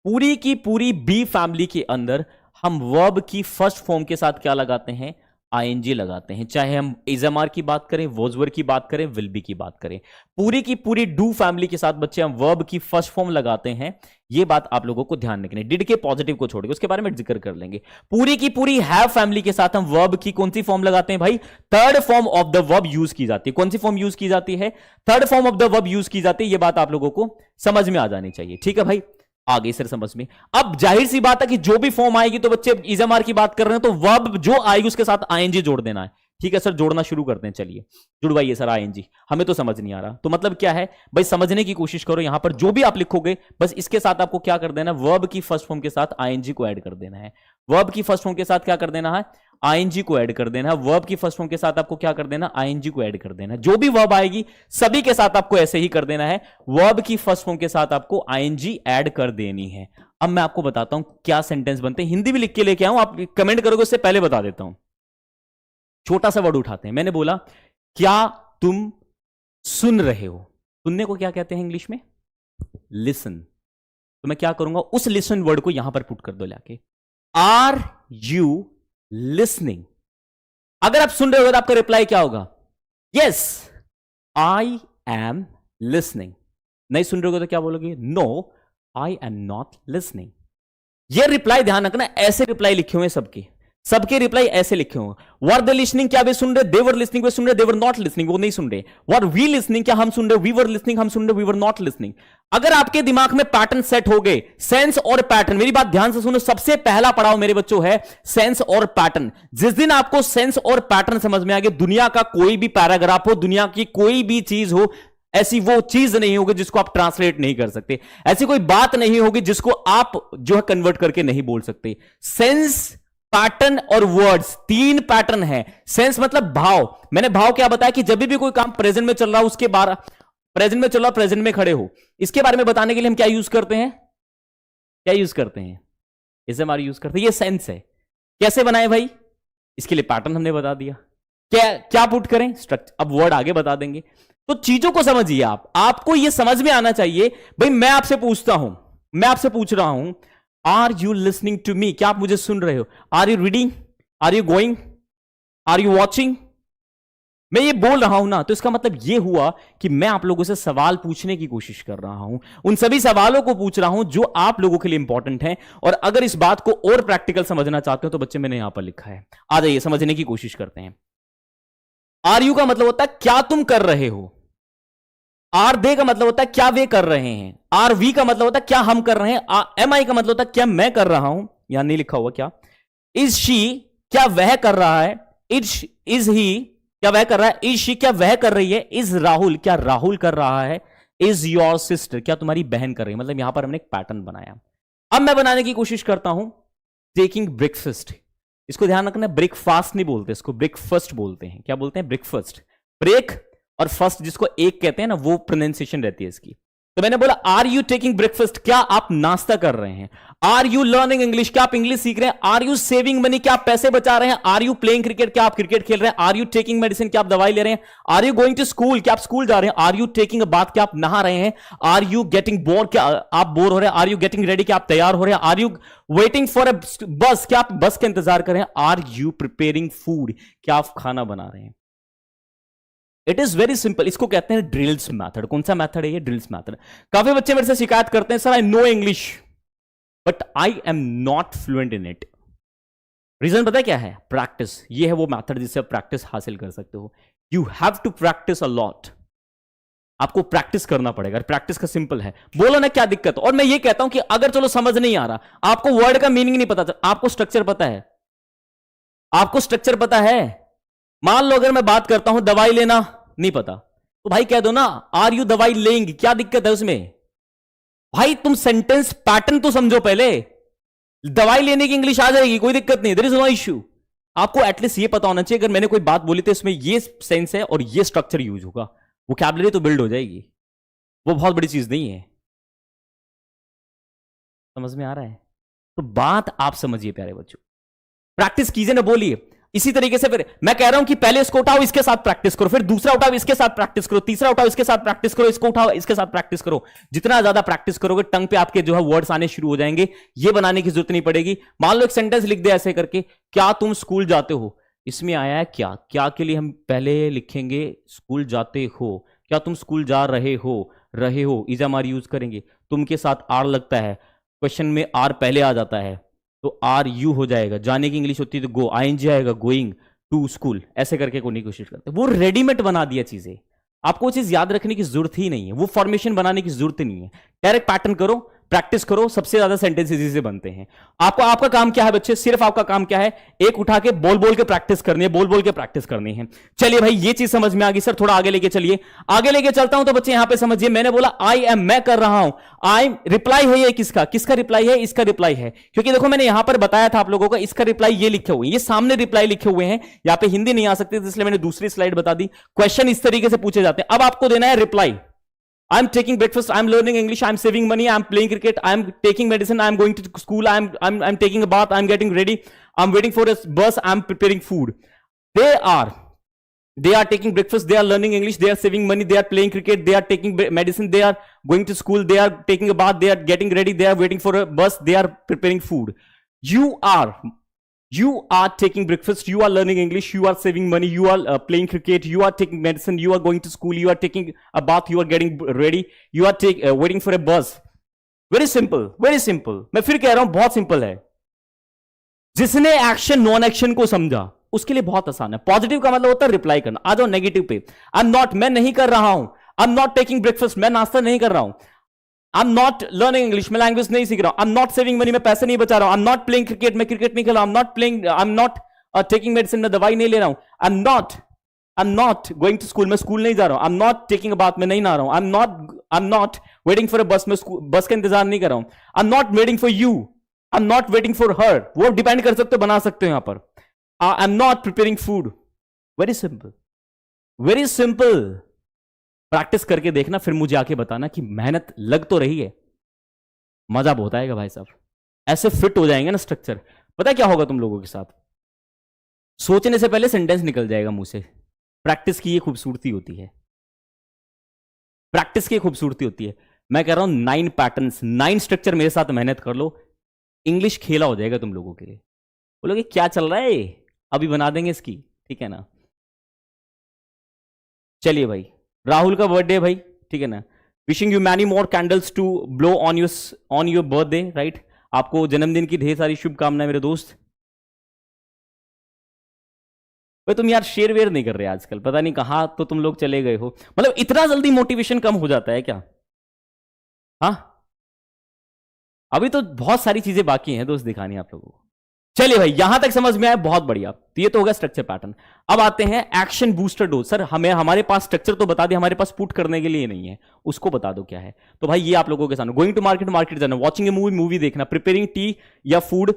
पूरी की पूरी बी फैमिली के अंदर हम वर्ब की फर्स्ट फॉर्म के साथ क्या लगाते हैं, आईएनजी लगाते हैं। चाहे हम इजएमआर की बात करें, वोजवर की बात करें, विल बी की बात करें, पूरी की पूरी डू फैमिली के साथ बच्चे हम वर्ब की फर्स्ट फॉर्म लगाते हैं। ये बात आप लोगों को ध्यान रखनी है। डिड के पॉजिटिव को छोड़ के उसके बारे में जिक्र कर लेंगे। पूरी की पूरी हैव फैमिली के साथ हम वर्ब की कौन सी फॉर्म लगाते हैं भाई, third form of the verb use की जाती है। कौन सी फॉर्म यूज की जाती है, third form of the verb use की जाती है। ये बात आप लोगों को समझ में आ जानी चाहिए, ठीक है भाई, आ गई सर समझ में। अब जाहिर सी बात है कि जो भी फॉर्म आएगी, तो बच्चे इजएमआर की बात कर रहे हैं तो वर्ब जो आएगी उसके साथ आईएनजी जोड़ देना है। ठीक है सर, जोड़ना शुरू करते हैं, चलिए जुड़वाइए सर आईएनजी। हमें तो समझ नहीं आ रहा, तो मतलब क्या है भाई, समझने की कोशिश करो। यहां पर जो भी आप लिखोगे बस इसके साथ आपको क्या कर देना है, वर्ब की फर्स्ट फॉर्म के साथ आईएनजी को ऐड कर देना है। वर्ब की फर्स्ट फॉर्म के साथ क्या कर देना है, आईएनजी को ऐड कर देना है। वर्ब की फर्स्ट फॉर्म के साथ आपको क्या कर देना, आईएनजी को ऐड कर देना है। जो भी वर्ब आएगी सभी के साथ आपको ऐसे ही कर देना है, वर्ब की फर्स्ट फॉर्म के साथ आपको आईएनजी ऐड कर देनी है। अब मैं आपको बताता हूं क्या सेंटेंस बनते हैं। हिंदी भी लिख के लेके आऊं, आप कमेंट करोगे उससे पहले बता देता हूं। छोटा सा वर्ड उठाते हैं, मैंने बोला क्या तुम सुन रहे हो। सुनने को क्या कहते हैं इंग्लिश में, लिसन। तो मैं क्या करूंगा, उस लिसन वर्ड को यहां पर पुट कर दो लाके, आर यू लिसनिंग। अगर आप सुन रहे हो तो आपका रिप्लाई क्या होगा, यस आई एम लिसनिंग। नहीं सुन रहे हो तो क्या बोलोगे, no I am not listening. ये रिप्लाई ध्यान रखना, ऐसे रिप्लाई लिखे हुए सबके, सबके रिप्लाई ऐसे लिखे हुए। वर दे लिसनिंग, क्या वे सुन रहे, देवर लिसनिंग वे सुन रहे, देवर नॉट लिसनिंग वो नहीं सुन रहे। वर वी लिसनिंग, क्या हम सुन रहे, वी वर लिसनिंग हम सुन रहे, वी वर नॉट लिसनिंग। अगर आपके दिमाग में पैटर्न सेट हो गए, सेंस और पैटर्न, मेरी बात ध्यान से सुनो, सबसे पहला पड़ाव मेरे बच्चों है सेंस और पैटर्न। जिस दिन आपको सेंस और पैटर्न समझ में आ गया, दुनिया का कोई भी पैराग्राफ हो, दुनिया की कोई भी चीज हो, ऐसी वो चीज नहीं होगी जिसको आप ट्रांसलेट नहीं कर सकते, ऐसी कोई बात नहीं होगी जिसको आप जो है कन्वर्ट करके नहीं बोल सकते। सेंस, पैटर्न और वर्ड्स, तीन पैटर्न है। सेंस मतलब भाव, मैंने भाव क्या बताया कि जब भी कोई काम प्रेजेंट में चल रहा हो, उसके बारे प्रेजेंट में चल रहा, प्रेजेंट में खड़े हो, इसके बारे में बताने के लिए हम क्या यूज करते हैं, क्या यूज करते हैं, इसे हमारी यूज करते हैं। ये सेंस है। कैसे बनाए भाई, इसके लिए पैटर्न हमने बता दिया, क्या क्या पुट करें, स्ट्रक्चर। अब वर्ड आगे बता देंगे। तो चीजों को समझिए आप, आपको यह समझ में आना चाहिए। भाई मैं आपसे पूछता हूं, मैं आपसे पूछ रहा हूं, are you listening to me, क्या आप मुझे सुन रहे हो, are you reading, are you going, are you watching. मैं ये बोल रहा हूं ना, तो इसका मतलब ये हुआ कि मैं आप लोगों से सवाल पूछने की कोशिश कर रहा हूं, उन सभी सवालों को पूछ रहा हूं जो आप लोगों के लिए इंपॉर्टेंट है। और अगर इस बात को और प्रैक्टिकल समझना चाहते हो तो बच्चे मैंने यहां पर लिखा है, आ जाइए समझने की कोशिश करते हैं। आर यू का मतलब होता है क्या तुम कर रहे हो, आर दे का मतलब होता है क्या वे कर रहे हैं, आर वी का मतलब होता है क्या हम कर रहे हैं, एम आई का मतलब होता है क्या मैं कर रहा हूं, यहां नहीं लिखा हुआ क्या, इज शी क्या वह कर रहा है, इज ही क्या वह कर रहा है, इज शी क्या वह कर रही है, इज राहुल क्या राहुल कर रहा है, इज योर सिस्टर क्या तुम्हारी बहन कर रही है। मतलब यहां पर हमने एक पैटर्न बनाया। अब मैं बनाने की कोशिश करता हूं टेकिंग ब्रेकफास्ट। इसको ध्यान रखना, ब्रेकफास्ट नहीं बोलते, इसको ब्रेकफास्ट बोलते हैं। क्या बोलते हैं, ब्रेकफास्ट। ब्रेक और फर्स्ट जिसको एक कहते हैं ना, वो प्रोनाउंसिएशन रहती है इसकी। तो मैंने बोला आर यू टेकिंग ब्रेकफास्ट, क्या आप नाश्ता कर रहे हैं, आर यू लर्निंग इंग्लिश, क्या आप इंग्लिश सीख रहे हैं, आर यू सेविंग मनी, क्या आप पैसे बचा रहे हैं, आर यू प्लेइंग क्रिकेट, क्या आप क्रिकेट खेल रहे हैं, आर यू टेकिंग मेडिसिन, क्या आप दवाई ले रहे हैं, are you going to school, क्या आप स्कूल जा रहे हैं, are you taking a bath, क्या आप नहा रहे हैं, आर यू गेटिंग बोर, क्या आप बोर हो रहे हैं, आर यू गेटिंग रेडी, क्या आप तैयार हो रहे हैं, are you waiting for a bus, क्या आप बस का इंतजार कर रहे हैं, आर यू प्रिपेयरिंग फूड, क्या आप खाना बना रहे हैं। इट इज वेरी सिंपल, इसको कहते हैं ड्रिल्स मैथड। कौन सा मैथड है ये, ड्रिल्स मैथड। काफी बच्चे मेरे से शिकायत करते हैं, sir I know English but I am not fluent in it. Reason पता है क्या है, प्रैक्टिस। ये है वो मैथड जिससे आप प्रैक्टिस हासिल कर सकते हो। You have to practice a lot. आपको प्रैक्टिस करना पड़ेगा। प्रैक्टिस का सिंपल है, बोलो ना क्या दिक्कत। और मैं ये कहता हूं कि अगर चलो समझ नहीं आ रहा, आपको वर्ड का मीनिंग नहीं पता, आपको स्ट्रक्चर पता है, आपको स्ट्रक्चर पता है। मान लो अगर मैं बात करता हूं दवाई लेना नहीं पता, तो भाई कह दो ना आर यू दवाई लेंगे, क्या दिक्कत है उसमें? भाई तुम सेंटेंस पैटर्न तो समझो पहले। दवाई लेने की इंग्लिश आ जाएगी, कोई दिक्कत नहीं, देयर इज नो इश्यू। आपको एटलीस्ट ये पता होना चाहिए अगर मैंने कोई बात बोली तो इसमें ये सेंस है और ये स्ट्रक्चर यूज होगा, वोकैबुलरी तो बिल्ड हो जाएगी। वो बहुत बड़ी चीज नहीं है। समझ में आ रहा है? तो बात आप समझिए प्यारे बच्चों, प्रैक्टिस कीजिए ना, बोलिए। इसी तरीके से फिर मैं कह रहा हूं कि पहले इसको उठाओ, इसके साथ प्रैक्टिस करो, फिर दूसरा उठाओ, इसके साथ प्रैक्टिस करो, तीसरा उठाओ, इसके साथ प्रैक्टिस करो, इसको उठाओ, इसके साथ प्रैक्टिस करो। जितना ज्यादा प्रैक्टिस करोगे टंग पे आपके जो है वर्ड्स आने शुरू हो जाएंगे। ये बनाने की जरूरत नहीं पड़ेगी। मान लो एक सेंटेंस लिख दे ऐसे करके, क्या तुम स्कूल जाते हो? इसमें आया है क्या, क्या के लिए हम पहले लिखेंगे स्कूल जाते हो। क्या तुम स्कूल जा रहे हो, रहे हो इज एम आर यूज करेंगे। तुम के साथ आर लगता है, क्वेश्चन में आर पहले आ जाता है तो आर यू हो जाएगा। जाने की इंग्लिश होती है तो गो, आईएनजी आएगा, गोइंग टू स्कूल। ऐसे करके कोई नहीं कोशिश करते, वो रेडीमेड बना दिया चीजें। आपको वो चीज याद रखने की जरूरत ही नहीं है, वो फॉर्मेशन बनाने की जरूरत ही नहीं है। डायरेक्ट पैटर्न करो, प्रैक्टिस करो, सबसे ज्यादा सेंटेंस इसी से बनते हैं। आपका काम क्या है बच्चे? सिर्फ आपका काम क्या है? एक उठा के बोल बोल के प्रैक्टिस करनी है, बोल बोल के प्रैक्टिस करनी है। चलिए भाई ये चीज समझ में आ गई। सर थोड़ा आगे लेके चलिए, आगे लेके चलता हूं। तो बच्चे यहां पे समझिए, मैंने बोला आई एम, मैं कर रहा हूं। आई रिप्लाई है ये किसका? किसका रिप्लाई है? इसका रिप्लाई है। क्योंकि देखो मैंने यहां पर बताया था आप लोगों को, इसका रिप्लाई ये लिखे हुए हैं, ये सामने रिप्लाई लिखे हुए हैं। यहां पे हिंदी नहीं आ सकती इसलिए मैंने दूसरी स्लाइड बता दी। क्वेश्चन इस तरीके से पूछे जाते हैं। अब आपको देना है reply. I'm taking breakfast, I'm learning English, I'm saving money, I'm playing cricket, I'm taking medicine, I'm going to school, I'm taking a bath, I'm getting ready, I'm waiting for a bus, I'm preparing food. They are taking breakfast, they are learning English, they are saving money, they are playing cricket, they are taking medicine, they are going to school, they are taking a bath, they are getting ready, they are waiting for a bus, they are preparing food. You are taking breakfast, you are learning English, you are saving money, you are playing cricket, you are taking medicine, you are going to school, you are taking a bath, you are getting ready, you are waiting for a bus. Very simple, very simple. मैं फिर कह रहा हूं बहुत simple है। जिसने action non action को समझा उसके लिए बहुत आसान है। पॉजिटिव का मतलब होता है रिप्लाई करना। आ जाओ नेगेटिव पे। आई एम नॉट, मैं नहीं कर रहा हूं। I am not taking breakfast, मैं नाश्ता नहीं कर रहा हूं। I am not learning English, मैं लैंग्वेज नहीं सीख रहा हूं। I am not saving money, मैं पैसे नहीं बचा रहा हूं। I am not playing cricket, मैं क्रिकेट नहीं खेल रहा हूं। I am not taking medicine, मैं दवाई नहीं ले रहा हूं। I am not going to school, मैं स्कूल नहीं जा रहा हूं। I am not taking a bath, मैं नहीं नहा रहा हूं। I am not waiting for a बस, मैं बस का इंतजार नहीं कर रहा हूं। I am not waiting for you, I am not waiting for her. वो डिपेंड कर सकते हो, बना सकते हो यहां पर। आई am not preparing food. Very simple, very simple. Practice करके देखना, फिर मुझे आके बताना कि मेहनत लग तो रही है। मजा बहुत आएगा भाई साहब, ऐसे फिट हो जाएंगे ना स्ट्रक्चर। पता है क्या होगा तुम लोगों के साथ? सोचने से पहले सेंटेंस निकल जाएगा मुंह से। प्रैक्टिस की ये खूबसूरती होती है, प्रैक्टिस की खूबसूरती होती है। मैं कह रहा हूं 9 पैटर्न्स, 9 स्ट्रक्चर मेरे साथ मेहनत कर लो, इंग्लिश खेला हो जाएगा तुम लोगों के लिए। बोलोगे क्या चल रहा है, अभी बना देंगे इसकी, ठीक है ना। चलिए भाई, राहुल का बर्थडे है भाई, ठीक है ना। Wishing you many more candles to blow on your birthday, right. आपको जन्मदिन की ढेर सारी शुभकामनाएं मेरे दोस्त। भाई तुम यार शेयर वेयर नहीं कर रहे आजकल, पता नहीं कहां तो तुम लोग चले गए हो। मतलब इतना जल्दी मोटिवेशन कम हो जाता है क्या? हाँ, अभी तो बहुत सारी चीजें बाकी हैं दोस्त दिखानी आप लोगों को। चलिए भाई, यहां तक समझ में आया, बहुत बढ़िया। तो ये तो होगा स्ट्रक्चर पैटर्न। अब आते हैं एक्शन बूस्टर डोज। सर हमारे पास स्ट्रक्चर तो बता दिया, हमारे पास पुट करने के लिए नहीं है, उसको बता दो क्या है। तो भाई ये आप लोगों के सामने, गोइंग टू मार्केट, मार्केट जाना, वॉचिंग ए मूवी, मूवी देखना, प्रिपेयरिंग टी या फूड।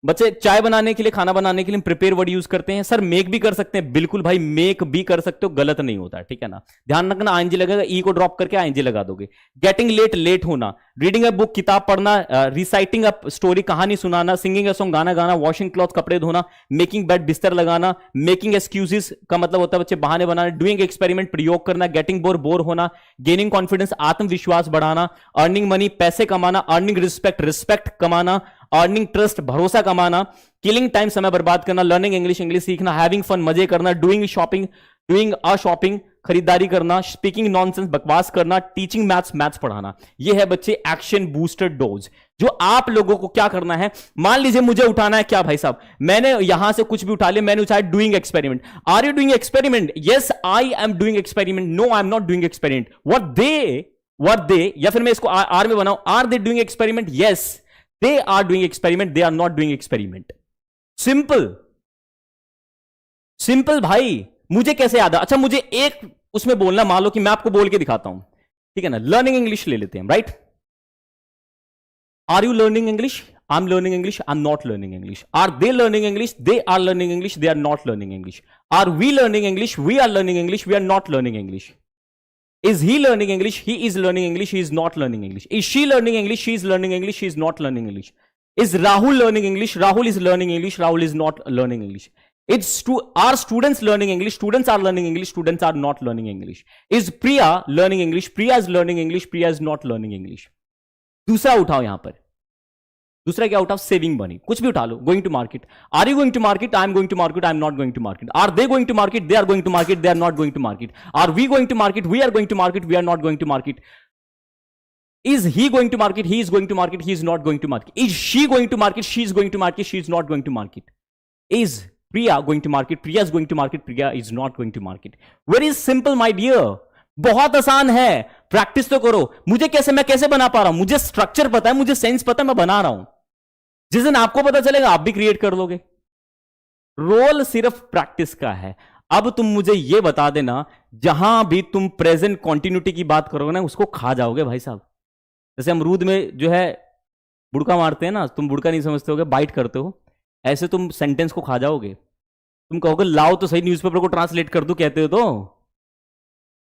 बच्चे चाय बनाने के लिए, खाना बनाने के लिए प्रिपेयर वर्ड यूज करते हैं। सर मेक भी कर सकते हैं, बिल्कुल भाई मेक भी कर सकते हो, गलत नहीं होता, ठीक है ना। ध्यान रखना आईएनजी लगेगा, ई को ड्रॉप करके आईएनजी लगा दोगे। गेटिंग लेट, लेट होना। रीडिंग अ बुक, किताब पढ़ना। रिसाइटिंग अ स्टोरी, कहानी सुनाना। सिंगिंग अ सॉन्ग, गाना गाना। वॉशिंग क्लॉथ, कपड़े धोना। मेकिंग बेड, बिस्तर लगाना। मेकिंग एक्सक्यूजेस का मतलब होता है बच्चे बहाने बनाना। डूइंग एक्सपेरिमेंट, प्रयोग करना। गेटिंग बोर, बोर होना। गेनिंग कॉन्फिडेंस, आत्मविश्वास बढ़ाना। अर्निंग मनी, पैसे कमाना। अर्निंग रिस्पेक्ट, रिस्पेक्ट कमाना। अर्निंग ट्रस्ट, भरोसा कमाना। किलिंग टाइम, समय बर्बाद करना। लर्निंग इंग्लिश, इंग्लिश सीखना। हैविंग फन, मजे करना। Doing shopping, doing a shopping, खरीदारी करना, स्पीकिंग नॉनसेंस, बकवास करना, टीचिंग मैथ्स, मैथ्स पढ़ाना। ये है बच्चे एक्शन बूस्टर डोज। जो आप लोगों को क्या करना है, मान लीजिए मुझे उठाना है क्या भाई साहब, मैंने यहां से कुछ भी उठा लिया, मैंने उठाया doing experiment. Are you doing experiment? Yes I am doing experiment. No I am not doing experiment. What they, या फिर मैं इसको आर में बनाऊं, are they doing experiment? Yes they are doing experiment, they are not doing experiment. Simple simple भाई। मुझे कैसे याद है? अच्छा मुझे एक उसमें बोलना, मान लो कि मैं आपको बोल के दिखाता हूं, ठीक है ना। लर्निंग इंग्लिश ले लेते हैं, right? Are you learning English? I am learning English, I am not learning English. Are they learning English? They are learning English, they are not learning English. Are we learning English? We are learning English, we are not learning English. Is he learning English? He is learning English, he is not learning English. Is she learning English? She is learning English, she is not learning English. Is Rahul learning English? Rahul is learning English, Rahul is not learning English. Are students learning English? Students are learning English, students are not learning English. Is Priya learning English? Priya is learning English, Priya is not learning English. दूसरा उठाओ यहां पर, दूसरा क्या उठाओ? Saving money. कुछ भी उठा लो। Going to market, are you going to market? I am going to market, I am not going to market. Are they going to market? They are going to market, they are not going to market. Are we going to market? We are going to market, we are not going to market. Is he going to market? He is going to market, he is not going to market. Is she going to market? She is going to market, she is not going to market. Is Priya going to market? Priya is going to market, Priya is not going to market. Very simple my dear. बहुत आसान है, practice तो करो। मुझे कैसे, मैं कैसे बना पा रहा हूं? मुझे स्ट्रक्चर पता है, मुझे सेंस पता है, मैं बना रहा हूं। जिस दिन आपको पता चलेगा आप भी क्रिएट कर लोगे। रोल सिर्फ प्रैक्टिस का है। अब तुम मुझे यह बता देना, जहां भी तुम प्रेजेंट कॉन्टिन्यूटी की बात करोगे ना, उसको खा जाओगे भाई साहब। जैसे अमरूद में जो है बुड़का मारते हैं ना, तुम बुड़का नहीं समझते होगे, बाइट करते हो, ऐसे तुम सेंटेंस को खा जाओगे। तुम कहोगे लाओ तो सही, न्यूज़पेपर को ट्रांसलेट कर दो, कहते हो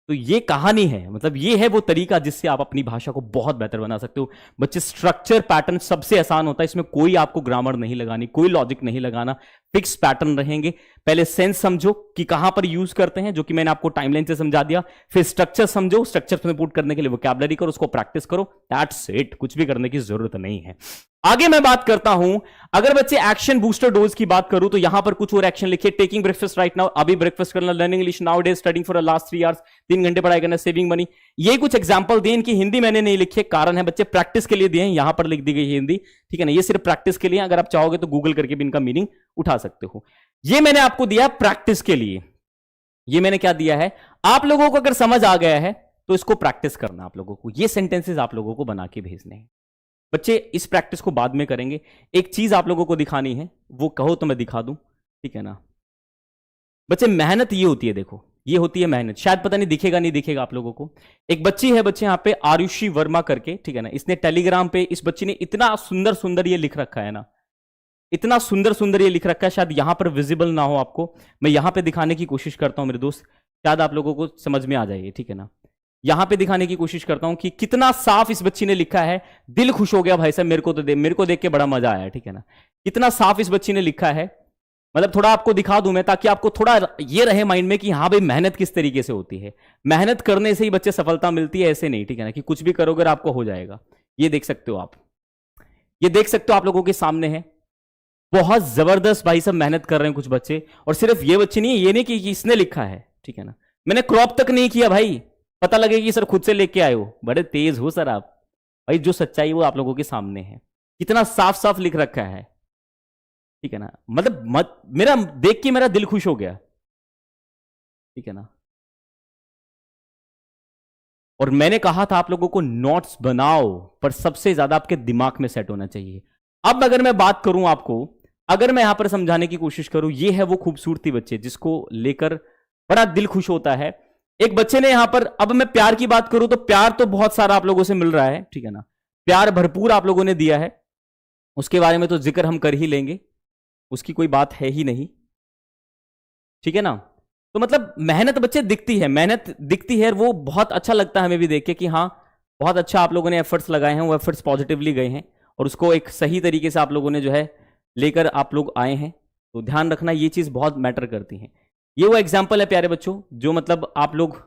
तो ये कहानी है। मतलब ये है वो तरीका जिससे आप अपनी भाषा को बहुत बेहतर बना सकते हो। बच्चे स्ट्रक्चर पैटर्न सबसे आसान होता है, इसमें कोई आपको ग्रामर नहीं लगानी, कोई लॉजिक नहीं लगाना, फिक्स पैटर्न रहेंगे। पहले सेंस समझो कि कहां पर यूज करते हैं, जो कि मैंने आपको टाइमलाइन से समझा दिया। फिर स्ट्रक्चर समझो, स्ट्रक्चर में पुट करने के लिए वोकैबुलरी करो, उसको प्रैक्टिस करो। दैट्स इट, कुछ भी करने की जरूरत नहीं है। आगे मैं बात करता हूं, अगर बच्चे एक्शन बूस्टर डोज की बात करूं तो यहां पर कुछ और एक्शन लिखिए। टेकिंग ब्रेकफास्ट राइट नाउ, अभी ब्रेकफास्ट करना। Learning English now days, studying for the last 3 hours, 3 घंटे पढ़ाई करना। सेविंग मनी, ये कुछ एग्जांपल दिए, इनकी हिंदी मैंने नहीं लिखी है, कारण है बच्चे प्रैक्टिस के लिए दिए हैं, यहां पर लिख दी गई हिंदी, ठीक है ना। ये सिर्फ प्रैक्टिस के लिए, अगर आप चाहोगे तो गूगल करके भी इनका मीनिंग उठा सकते हो। ये मैंने आपको दिया प्रैक्टिस के लिए। ये मैंने क्या दिया है, आप लोगों को अगर समझ आ गया है तो इसको प्रैक्टिस करना आप लोगों को। ये सेंटेंसेस आप लोगों को बना के भेजने हैं। बच्चे इस प्रैक्टिस को बाद में करेंगे। एक चीज आप लोगों को दिखानी है, वो कहो तो मैं दिखा दूं, ठीक है ना। बच्चे मेहनत ये होती है, देखो ये होती है मेहनत। शायद पता नहीं दिखेगा नहीं दिखेगा आप लोगों को। एक बच्ची है बच्चे यहाँ पे, आरुषि वर्मा करके, ठीक है ना। इसने टेलीग्राम पे, इस बच्ची ने इतना सुंदर सुंदर ये लिख रखा है ना, इतना सुंदर सुंदर ये लिख रखा है, शायद यहां पर विजिबल ना हो आपको, मैं यहां पे दिखाने की कोशिश करता हूं मेरे दोस्त, शायद आप लोगों को समझ में आ जाए, ठीक है ना। यहां पे दिखाने की कोशिश करता हूं कि कितना साफ इस बच्ची ने लिखा है। दिल खुश हो गया भाई साहब, मेरे को देख के बड़ा मजा आया, ठीक है ना। कितना साफ इस बच्ची ने लिखा है। मतलब थोड़ा आपको दिखा दूं मैं, ताकि आपको थोड़ा ये रहे माइंड में कि हाँ भाई मेहनत किस तरीके से होती है। मेहनत करने से ही बच्चे सफलता मिलती है, ऐसे नहीं, ठीक है ना, कि कुछ भी करोगे आपको हो जाएगा। ये देख सकते हो आप, ये देख सकते हो आप लोगों के सामने है। बहुत जबरदस्त भाई साहब मेहनत कर रहे हैं कुछ बच्चे। और सिर्फ ये बच्चे नहीं है, ये नहीं कि इसने लिखा है, ठीक है ना। मैंने क्रॉप तक नहीं किया भाई, पता लगे कि सर खुद से लेके आए हो, बड़े तेज हो सर आप। भाई जो सच्चाई वो आप लोगों के सामने है, कितना साफ साफ लिख रखा है, ठीक है ना। मतलब मेरा देख के मेरा दिल खुश हो गया, ठीक है ना। और मैंने कहा था आप लोगों को नोट्स बनाओ, पर सबसे ज्यादा आपके दिमाग में सेट होना चाहिए। अब अगर मैं बात करूं आपको, अगर मैं यहां पर समझाने की कोशिश करूं, ये है वो खूबसूरती बच्चे जिसको लेकर बड़ा दिल खुश होता है। एक बच्चे ने यहां पर, अब मैं प्यार की बात करूं तो प्यार तो बहुत सारा आप लोगों से मिल रहा है, ठीक है ना। प्यार भरपूर आप लोगों ने दिया है, उसके बारे में तो जिक्र हम कर ही लेंगे, उसकी कोई बात है ही नहीं, ठीक है ना। तो मतलब मेहनत बच्चे दिखती है, मेहनत दिखती है, वो बहुत अच्छा लगता है हमें भी देख के कि हाँ बहुत अच्छा आप लोगों ने एफर्ट्स लगाए हैं, वो एफर्ट्स पॉजिटिवली गए हैं और उसको एक सही तरीके से आप लोगों ने जो है लेकर आप लोग आए हैं। तो ध्यान रखना, ये चीज बहुत मैटर करती है। ये वो एग्जाम्पल है प्यारे बच्चों, जो मतलब आप लोग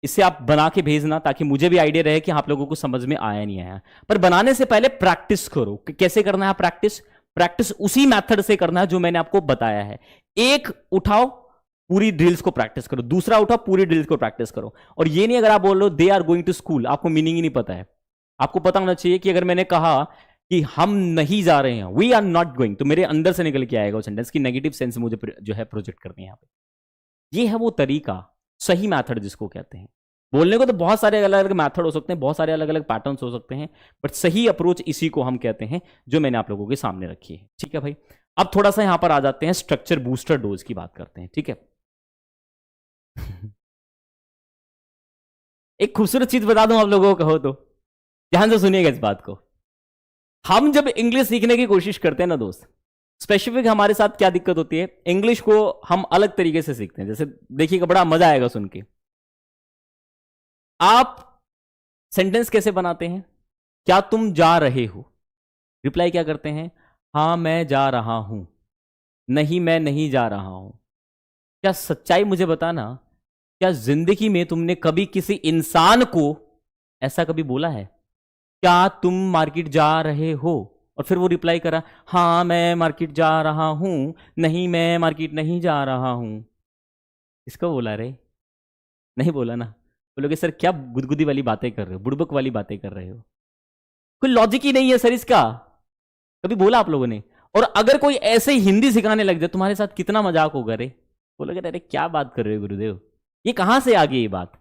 इससे आप बना के भेजना, ताकि मुझे भी आइडिया रहे कि आप लोगों को समझ में आया नहीं आया। पर बनाने से पहले प्रैक्टिस करो। कैसे करना है प्रैक्टिस? प्रैक्टिस उसी मेथड से करना है जो मैंने आपको बताया है। एक उठाओ, पूरी ड्रिल्स को प्रैक्टिस करो। दूसरा उठा, पूरी ड्रिल्स को प्रैक्टिस करो। और ये नहीं अगर आप बोल रहे हो they are going to school, आपको मीनिंग ही नहीं पता है। आपको पता होना चाहिए कि अगर मैंने कहा कि हम नहीं जा रहे हैं, वी आर नॉट गोइंग, तो मेरे अंदर से निकल के आएगा वो सेंटेंस की नेगेटिव सेंस मुझे जो है प्रोजेक्ट करनी है यहाँ पे। ये है वो तरीका, सही मैथड जिसको कहते हैं। बोलने को तो बहुत सारे अलग अलग मैथड हो सकते हैं, बहुत सारे अलग अलग पैटर्न्स हो सकते हैं, बट सही अप्रोच इसी को हम कहते हैं जो मैंने आप लोगों के सामने रखी है। ठीक है भाई, अब थोड़ा सा यहां पर आ जाते हैं, स्ट्रक्चर बूस्टर डोज की बात करते हैं। ठीक है, एक खूबसूरत चीज बता दूं आप लोगों को, कहो तो ध्यान से सुनिएगा इस बात को। हम जब इंग्लिश सीखने की कोशिश करते हैं ना दोस्त, स्पेसिफिक हमारे साथ क्या दिक्कत होती है, इंग्लिश को हम अलग तरीके से सीखते हैं। जैसे देखिएगा, बड़ा मजा आएगा सुन के। आप सेंटेंस कैसे बनाते हैं? क्या तुम जा रहे हो? रिप्लाई क्या करते हैं? हां मैं जा रहा हूं, नहीं मैं नहीं जा रहा हूं। क्या सच्चाई मुझे बताना, क्या जिंदगी में तुमने कभी किसी इंसान को ऐसा कभी बोला है, क्या तुम मार्केट जा रहे हो? और फिर वो रिप्लाई करा, हाँ मैं मार्केट जा रहा हूं, नहीं मैं मार्केट नहीं जा रहा हूं। इसको बोला रे? नहीं बोला ना। बोलोगे सर क्या गुदगुदी वाली बातें कर रहे हो, बुड़बक वाली बातें कर रहे हो, कोई लॉजिक ही नहीं है सर इसका। कभी बोला आप लोगों ने? और अगर कोई ऐसे ही हिंदी सिखाने लग जाए तुम्हारे साथ, कितना मजाक होगा रे। बोलोगे अरे क्या बात कर रहे हो गुरुदेव, ये कहां से आ गई ये बात?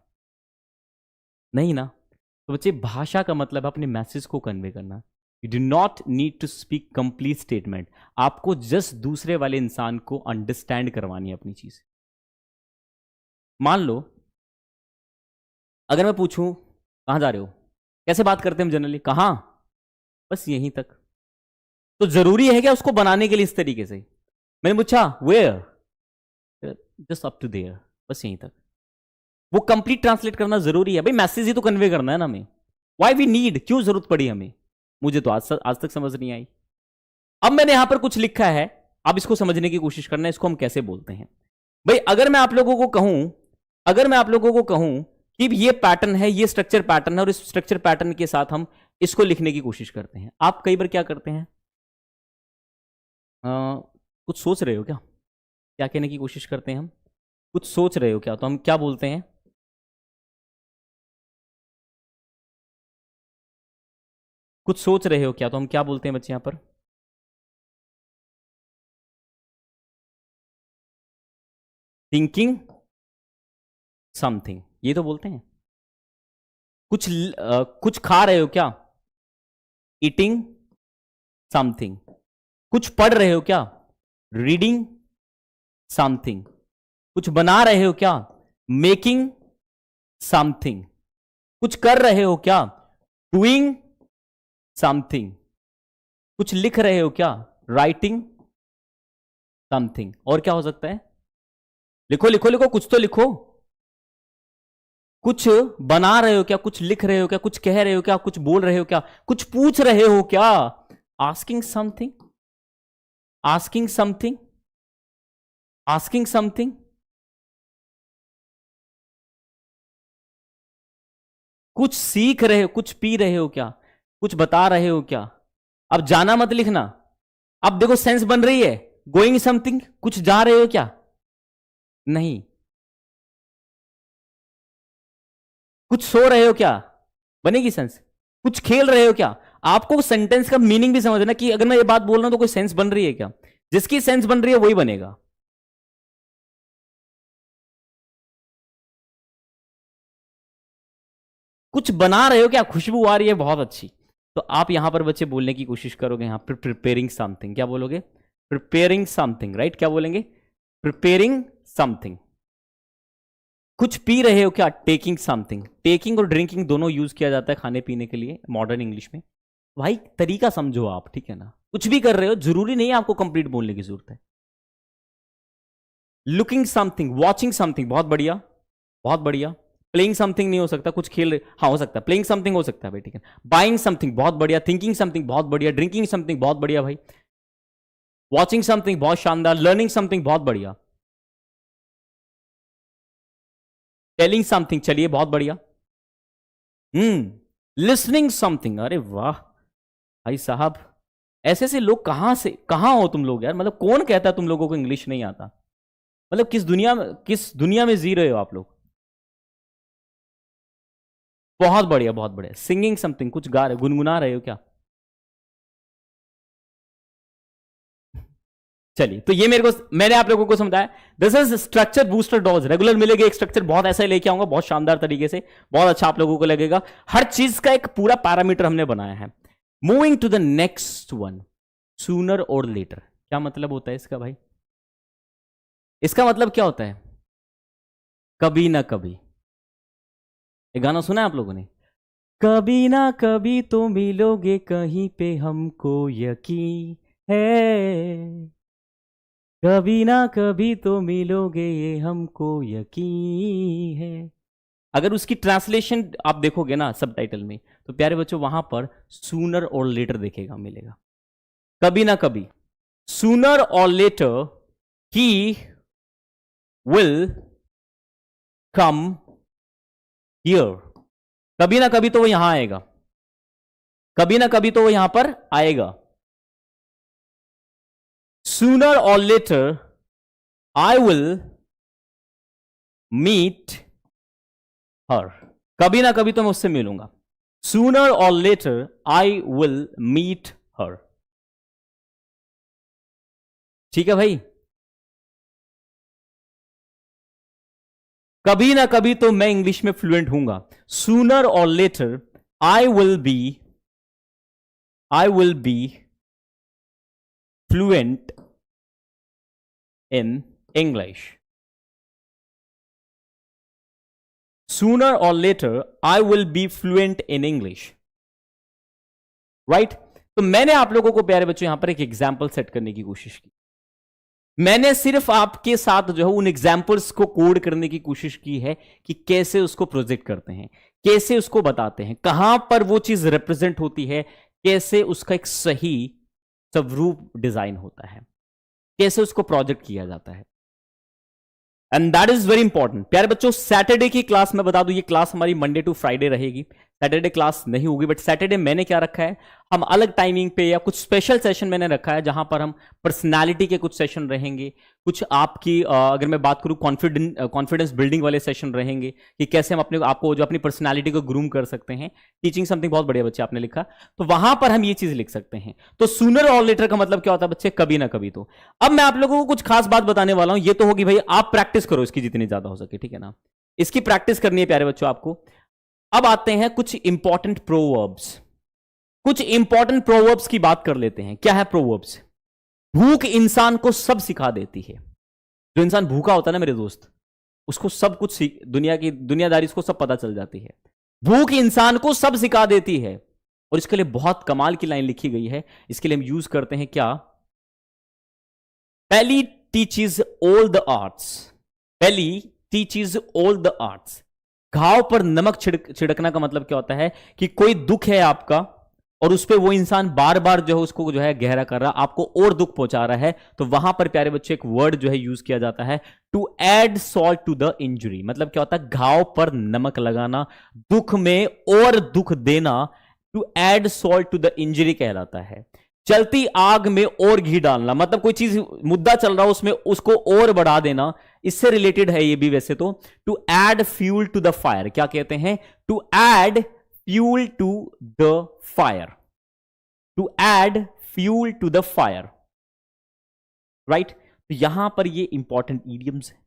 नहीं ना। तो बच्चे, भाषा का मतलब है अपने मैसेज को कन्वे करना। You do not need to speak complete statement, आपको जस्ट दूसरे वाले इंसान को अंडरस्टैंड करवानी है अपनी चीज। मान लो अगर मैं पूछूं कहां जा रहे हो, कैसे बात करते हैं हम जनरली, कहां, बस यहीं तक। तो जरूरी है क्या उसको बनाने के लिए इस तरीके से? मैंने पूछा where, just up to there, बस यहीं तक। वो कंप्लीट ट्रांसलेट करना जरूरी है भाई, मैसेज ही तो कन्वे करना है ना हमें। वाई वी नीड, क्यों जरूरत पड़ी हमें? मुझे तो आज तक समझ नहीं आई। अब मैंने यहां पर कुछ लिखा है, अब इसको समझने की कोशिश करना है, इसको हम कैसे बोलते हैं भाई। अगर मैं आप लोगों को कहूं कि ये पैटर्न है, ये स्ट्रक्चर पैटर्न है, और इस स्ट्रक्चर पैटर्न के साथ हम इसको लिखने की कोशिश करते हैं, आप कई बार क्या करते हैं, कुछ सोच रहे हो क्या? क्या कहने की कोशिश करते हैं हम? कुछ सोच रहे हो क्या? तो हम क्या बोलते हैं? कुछ सोच रहे हो क्या? तो हम क्या बोलते हैं बच्चे यहां पर? थिंकिंग समथिंग, ये तो बोलते हैं। कुछ खा रहे हो क्या? Eating something. कुछ पढ़ रहे हो क्या? Reading something. कुछ बना रहे हो क्या? Making something. कुछ कर रहे हो क्या? Doing something. कुछ लिख रहे हो क्या? Writing something. और क्या हो सकता है? लिखो लिखो लिखो, कुछ तो लिखो। कुछ बना रहे हो क्या? कुछ लिख रहे हो क्या? कुछ कह रहे हो क्या? कुछ बोल रहे हो क्या? कुछ पूछ रहे हो क्या? Asking something, asking something, asking something. कुछ सीख रहे हो, कुछ पी रहे हो क्या? कुछ बता रहे हो क्या? अब जाना मत लिखना, अब देखो सेंस बन रही है। गोइंग समथिंग, कुछ जा रहे हो क्या? नहीं। कुछ सो रहे हो क्या? बनेगी सेंस। कुछ खेल रहे हो क्या? आपको सेंटेंस का मीनिंग भी समझना कि अगर मैं ये बात बोल रहा हूं तो कोई सेंस बन रही है क्या? जिसकी सेंस बन रही है वही बनेगा। कुछ बना रहे हो क्या? खुशबू आ रही है बहुत अच्छी, तो आप यहां पर बच्चे बोलने की कोशिश करोगे यहां पर प्रिपेयरिंग समथिंग। क्या बोलोगे? Preparing something, right? क्या बोलेंगे? Preparing something. कुछ पी रहे हो क्या? Taking something. टेकिंग और ड्रिंकिंग दोनों यूज किया जाता है खाने पीने के लिए मॉडर्न इंग्लिश में। भाई तरीका समझो आप, ठीक है ना? कुछ भी कर रहे हो, जरूरी नहीं है आपको कंप्लीट बोलने की जरूरत है। लुकिंग समथिंग, वॉचिंग समथिंग, बहुत बढ़िया बहुत बढ़िया। प्लेइंग समथिंग नहीं हो सकता, कुछ खेल रहे, हाँ हो सकता है, प्लेइंग समथिंग हो सकता है भाई, ठीक है। बाइंग समथिंग, बहुत बढ़िया। थिंकिंग समथिंग, बहुत बढ़िया। ड्रिंकिंग समथिंग, बहुत बढ़िया भाई। वॉचिंग समथिंग, बहुत शानदार। लर्निंग समथिंग, बहुत बढ़िया। टेलिंग समथिंग, चलिए बहुत बढ़िया। लिसनिंग समथिंग, अरे वाह भाई साहब, ऐसे ऐसे लोग कहां से कहां हो तुम लोग यार? मतलब कौन कहता है तुम लोगों को इंग्लिश नहीं आता? मतलब किस दुनिया में जी रहे हो आप लोग? बहुत बढ़िया, बहुत बढ़िया। सिंगिंग समथिंग, कुछ गा रहे, गुनगुना रहे हो क्या? चलिए, तो ये मैंने आप लोगों को समझाया। This is structure booster dose. Regular मिलेगा एक स्ट्रक्चर, बहुत ऐसा ही लेके आऊंगा, बहुत शानदार तरीके से, बहुत अच्छा आप लोगों को लगेगा। हर चीज का एक पूरा पैरामीटर हमने बनाया है। Moving to the next one, sooner or later. क्या मतलब होता है इसका भाई? इसका मतलब क्या होता है? कभी ना कभी। ये गाना सुना है आप लोगों ने? कभी ना कभी तो मिलोगे कहीं पे, हमको यकीन है। कभी ना कभी तो मिलोगे, ये हमको यकीन है। अगर उसकी ट्रांसलेशन आप देखोगे ना सबटाइटल में, तो प्यारे बच्चों वहां पर सूनर और लेटर देखेगा, मिलेगा। कभी ना कभी, sooner or later he will come here. कभी ना कभी तो वो यहां आएगा, कभी ना कभी तो वो यहां पर आएगा। Sooner or later I will meet her. कभी ना कभी तो मैं उससे मिलूंगा। Sooner or later I will meet her. ठीक है भाई? कभी ना कभी तो मैं इंग्लिश में फ्लुएंट हूंगा। Sooner or later I will be fluent in English. Sooner or later, I will be fluent in English. Right? तो मैंने आप लोगों को प्यारे बच्चों यहां पर एक एग्जाम्पल सेट करने की कोशिश की। मैंने सिर्फ आपके साथ जो है उन एग्जाम्पल्स को कोड करने की कोशिश की है कि कैसे उसको प्रोजेक्ट करते हैं, कैसे उसको बताते हैं, कहां पर वो चीज रिप्रेजेंट होती है, कैसे उसका एक सही स्वरूप डिजाइन होता है, कैसे उसको प्रोजेक्ट किया जाता है। And that is very important. प्यारे बच्चों, सैटरडे की क्लास मैं बता दूं, ये क्लास हमारी मंडे टू फ्राइडे रहेगी। सैटरडे क्लास नहीं होगी, बट सैटरडे मैंने क्या रखा है, हम अलग टाइमिंग पे या कुछ स्पेशल सेशन मैंने रखा है, जहां पर हम पर्सनालिटी के कुछ सेशन रहेंगे, कुछ आपकी अगर मैं बात करूं कॉन्फिडेंस बिल्डिंग वाले सेशन रहेंगे, कि कैसे हम आपको जो अपनी पर्सनालिटी को ग्रूम कर सकते हैं। टीचिंग समथिंग बहुत बढ़िया बच्चे आपने लिखा, तो वहां पर हम ये चीज लिख सकते हैं। तो सूनर और लेटर का मतलब क्या होता है बच्चे? कभी ना कभी तो। अब मैं आप लोगों को कुछ खास बात बताने वाला हूं, ये तो होगी भाई, आप प्रैक्टिस करो इसकी जितनी ज्यादा हो सके, ठीक है ना? इसकी प्रैक्टिस करनी है प्यारे बच्चों आपको। अब आते हैं कुछ इंपॉर्टेंट प्रोवर्ब्स। कुछ इंपॉर्टेंट प्रोवर्ब्स की बात कर लेते हैं। क्या है प्रोवर्ब्स? भूख इंसान को सब सिखा देती है। जो इंसान भूखा होता है ना मेरे दोस्त, उसको सब कुछ दुनिया की दुनियादारी उसको सब पता चल जाती है। भूख इंसान को सब सिखा देती है। और इसके लिए बहुत कमाल की लाइन लिखी गई है। इसके लिए हम यूज करते हैं क्या? पहली टीचेज ऑल द आर्ट्स। पहली टीचेज ऑल द आर्ट्स। घाव पर नमक छिड़कना का मतलब क्या होता है कि कोई दुख है आपका और उस पर वो इंसान बार बार जो है उसको जो है गहरा कर रहा, आपको और दुख पहुंचा रहा है, तो वहां पर प्यारे बच्चे एक वर्ड जो है यूज किया जाता है, to add salt to the injury. मतलब क्या होता है? घाव पर नमक लगाना, दुख में और दुख देना, to add salt to the injury कहलाता है। चलती आग में और घी डालना, मतलब कोई चीज मुद्दा चल रहा हो उसमें उसको और बढ़ा देना, इससे रिलेटेड है ये भी वैसे तो। To add fuel to the fire, क्या कहते हैं? To add fuel to the fire. To add fuel to the fire, right? तो यहां पर ये इंपॉर्टेंट इडियम्स है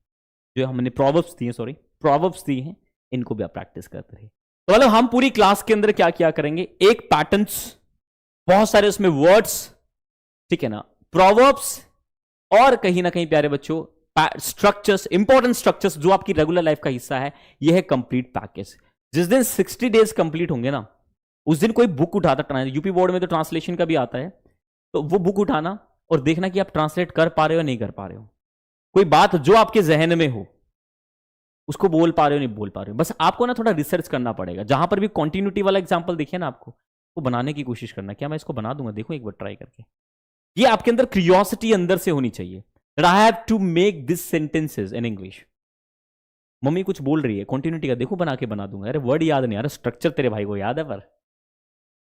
जो हमने प्रोवर्ब्स दिए, सॉरी प्रोवर्ब्स दिए हैं, इनको भी आप प्रैक्टिस करते रहिए। तो मतलब हम पूरी क्लास के अंदर क्या क्या करेंगे, एक पैटर्न्स, बहुत सारे उसमें वर्ड्स, ठीक है ना, प्रोवर्ब्स, और कहीं ना कहीं प्यारे बच्चों स्ट्रक्चर्स, इंपॉर्टेंट स्ट्रक्चर्स जो आपकी रेगुलर लाइफ का हिस्सा है। यह है कंप्लीट पैकेज। जिस दिन 60 डेज कंप्लीट होंगे ना, उस दिन कोई बुक उठाता, यूपी बोर्ड में तो ट्रांसलेशन का भी आता है, तो वो बुक उठाना और देखना कि आप ट्रांसलेट कर पा रहे हो नहीं कर पा रहे हो। कोई बात जो आपके जहन में हो उसको बोल पा रहे हो नहीं बोल पा रहे हो, बस आपको ना थोड़ा रिसर्च करना पड़ेगा। जहां पर भी कॉन्टिन्यूटी वाला एग्जाम्पल देखिए ना आपको, वो बनाने की कोशिश करना। क्या मैं इसको बना दूंगा? देखो एक बार ट्राई करके। ये आपके अंदर क्यूरियोसिटी अंदर से होनी चाहिए। I have to make this sentences in English. Mummy कुछ बोल रही है, कॉन्टिन्यूटी का देखो बना के बना दूंगा। अरे वर्ड याद नहीं आ रहा, स्ट्रक्चर तेरे भाई को याद है, पर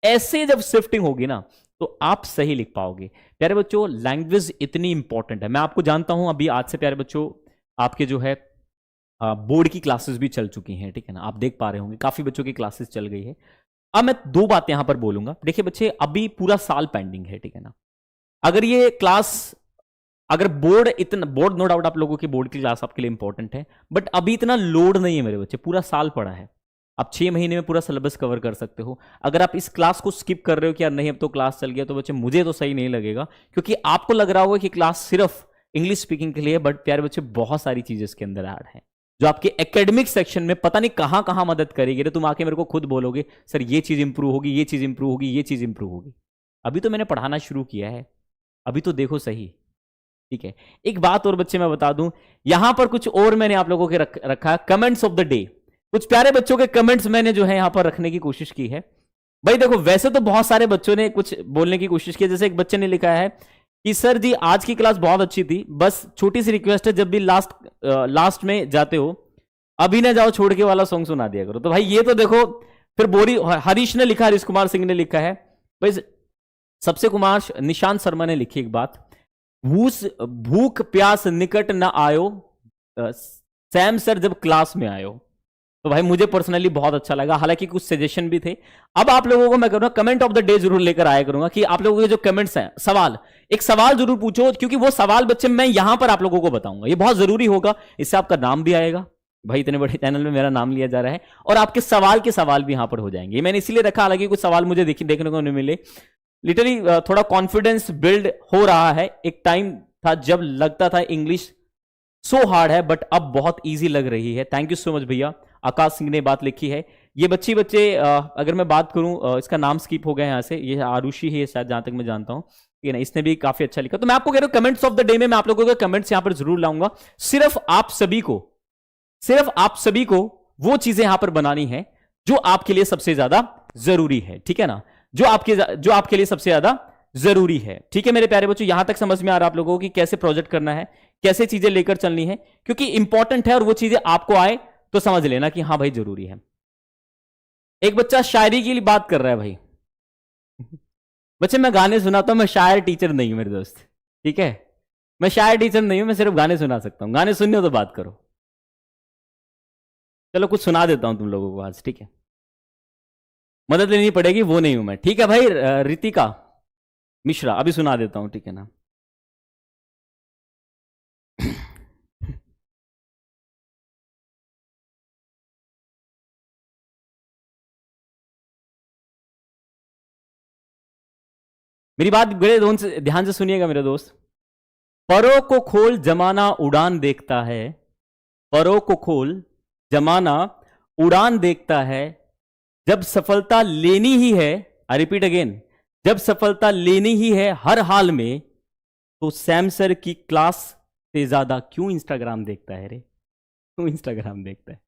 ऐसे जब शिफ्टिंग होगी ना तो आप सही लिख पाओगे। प्यारे बच्चों, लैंग्वेज इतनी इंपॉर्टेंट है। मैं आपको जानता हूं अभी आज से प्यारे बच्चों आपके जो है बोर्ड की क्लासेस भी चल चुकी हैं, ठीक है ना, आप देख पा रहे होंगे काफी बच्चों की क्लासेस चल गई है। अब मैं दो बातें यहां पर बोलूंगा। देखिए बच्चे, अभी पूरा साल पेंडिंग है, ठीक है ना। अगर ये क्लास, अगर बोर्ड नो डाउट आप लोगों की बोर्ड की क्लास आपके लिए इंपॉर्टेंट है, बट अभी इतना लोड नहीं है मेरे बच्चे, पूरा साल पड़ा है। आप 6 महीने में पूरा सिलेबस कवर कर सकते हो। अगर आप इस क्लास को स्किप कर रहे हो कि यार नहीं अब तो क्लास चल गया, तो बच्चे मुझे तो सही नहीं लगेगा, क्योंकि आपको लग रहा होगा कि क्लास सिर्फ इंग्लिश स्पीकिंग के लिए, बट प्यारे बच्चे बहुत सारी चीजें इसके अंदर ऐड है जो आपके एकेडमिक सेक्शन में पता नहीं कहां कहां मदद करेगी। तो तुम आके मेरे को खुद बोलोगे सर ये चीज इंप्रूव होगी, ये चीज इंप्रूव होगी, ये चीज इंप्रूव होगी। अभी तो मैंने पढ़ाना शुरू किया है, अभी तो देखो सही, ठीक है। एक बात और बच्चे मैं बता दूं, यहां पर कुछ और मैंने आप लोगों के रखा है कमेंट्स ऑफ द डे। कुछ प्यारे बच्चों के कमेंट्स मैंने जो है यहां पर रखने की कोशिश की है। भाई देखो, वैसे तो बहुत सारे बच्चों ने कुछ बोलने की कोशिश की, जैसे एक बच्चे ने लिखा है कि सर जी आज की क्लास बहुत अच्छी थी, बस छोटी सी रिक्वेस्ट है जब भी लास्ट में जाते हो अभी ना जाओ छोड़ के वाला सॉन्ग सुना दिया करो। तो भाई ये तो देखो फिर बोरी। हरीश ने लिखा, हरीश कुमार सिंह ने लिखा है भाई, सबसे कुमार निशांत शर्मा ने लिखी एक बात, भूख प्यास निकट न आयो सैम सर जब क्लास में आयो। तो भाई मुझे पर्सनली बहुत अच्छा लगा, हालांकि कुछ सजेशन भी थे। अब आप लोगों को मैं करूंगा कमेंट ऑफ द डे जरूर लेकर आया करूंगा कि आप लोगों के जो कमेंट्स हैं, एक सवाल जरूर पूछो, क्योंकि वो सवाल बच्चे मैं यहां पर आप लोगों को बताऊंगा, ये बहुत जरूरी होगा, इससे आपका नाम भी आएगा। भाई इतने बड़े चैनल में मेरा नाम लिया जा रहा है, और आपके सवाल के सवाल भी यहां पर हो जाएंगे। मैंने इसलिए रखा, हालांकि कुछ सवाल मुझे देखने को नहीं मिले। लिटरली थोड़ा कॉन्फिडेंस बिल्ड हो रहा है। एक टाइम था जब लगता था इंग्लिश सो हार्ड है, बट अब बहुत इजी लग रही है। थैंक यू सो मच भैया। आकाश सिंह ने बात लिखी है। ये बच्चे अगर मैं बात करूं, इसका नाम स्किप हो गया यहां से, ये आरुषि है शायद, जहां तक मैं जानता हूं, ठीक है ना, इसने भी काफी अच्छा लिखा। तो मैं आपको कह रहा हूं कमेंट्स ऑफ द डे में मैं आप लोगों के कमेंट्स यहां पर जरूर लाऊंगा। सिर्फ आप सभी को वो चीजें यहां पर बनानी है जो आपके लिए सबसे ज्यादा जरूरी है, ठीक है ना, जो आपके लिए सबसे ज्यादा जरूरी है। ठीक है मेरे प्यारे बच्चों, यहां तक समझ में आ रहा है आप लोगों को कि कैसे प्रोजेक्ट करना है, कैसे चीजें लेकर चलनी है, क्योंकि इंपॉर्टेंट है और वो चीजें आपको आए तो समझ लेना कि हाँ भाई जरूरी है। एक बच्चा शायरी की बात कर रहा है भाई। बच्चे मैं गाने सुनाता हूं, मैं शायर टीचर नहीं हूं मेरे दोस्त, ठीक है, मैं शायर टीचर नहीं हूं, मैं सिर्फ गाने सुना सकता हूं। गाने सुनने हो तो बात करो। चलो कुछ सुना देता हूं तुम लोगों को आज, ठीक है, मदद लेनी पड़ेगी, वो नहीं हूं मैं, ठीक है भाई। रितिका मिश्रा अभी सुना देता हूं, ठीक है ना। मेरी बात बड़े ध्यान से सुनिएगा मेरे दोस्त। परों को खोल जमाना उड़ान देखता है, परों को खोल जमाना उड़ान देखता है, जब सफलता लेनी ही है, आई रिपीट अगेन, जब सफलता लेनी ही है हर हाल में, तो सैम सर की क्लास से ज्यादा क्यों इंस्टाग्राम देखता है रे, क्यों इंस्टाग्राम देखता है।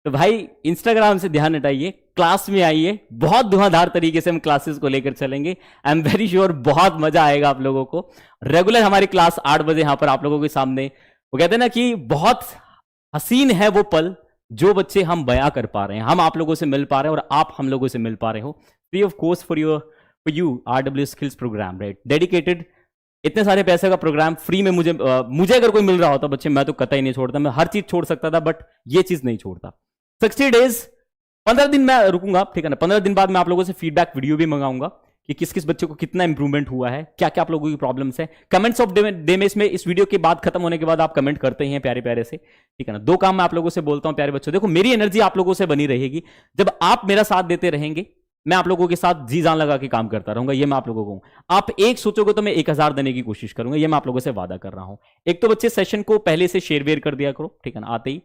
तो भाई इंस्टाग्राम से ध्यान हटाइए, क्लास में आइए, बहुत धुआंधार तरीके से हम क्लासेस को लेकर चलेंगे। आई एम वेरी श्योर बहुत मजा आएगा आप लोगों को। रेगुलर हमारी क्लास 8 बजे यहां पर आप लोगों के सामने, वो कहते हैं ना कि बहुत हसीन है वो पल जो बच्चे हम बयां कर पा रहे हैं, हम आप लोगों से मिल पा रहे हैं और आप हम लोगों से मिल पा रहे हो free of cost for you RW skills program, right, dedicated. इतने सारे पैसे का प्रोग्राम फ्री में मुझे अगर कोई मिल रहा होता बच्चे, मैं तो कतई नहीं छोड़ता, मैं हर चीज छोड़ सकता था, बट ये चीज नहीं छोड़ता। 60 डेज 15 दिन मैं रुकूंगा, ठीक है ना। 15 दिन बाद मैं आप लोगों से फीडबैक वीडियो भी मंगाऊंगा कि किस किस बच्चे को कितना इंप्रूवमेंट हुआ है, क्या क्या आप लोगों की प्रॉब्लम्स है। कमेंट्स ऑफ डे में इस वीडियो के बाद खत्म होने के बाद आप कमेंट करते हैं प्यारे प्यारे से, ठीक है ना। दो काम मैं आप लोगों से बोलता हूं प्यारे बच्चों, देखो मेरी एनर्जी आप लोगों से बनी रहेगी जब आप मेरा साथ देते रहेंगे, मैं आप लोगों के साथ जी जान लगा के काम करता रहूंगा, ये मैं आप लोगों को। आप एक सोचोगे तो मैं 1000 देने की कोशिश करूंगा, ये मैं आप लोगों से वादा कर रहा हूं। एक तो बच्चे सेशन को पहले से शेयर वेयर कर दिया करो, ठीक है ना, आते ही,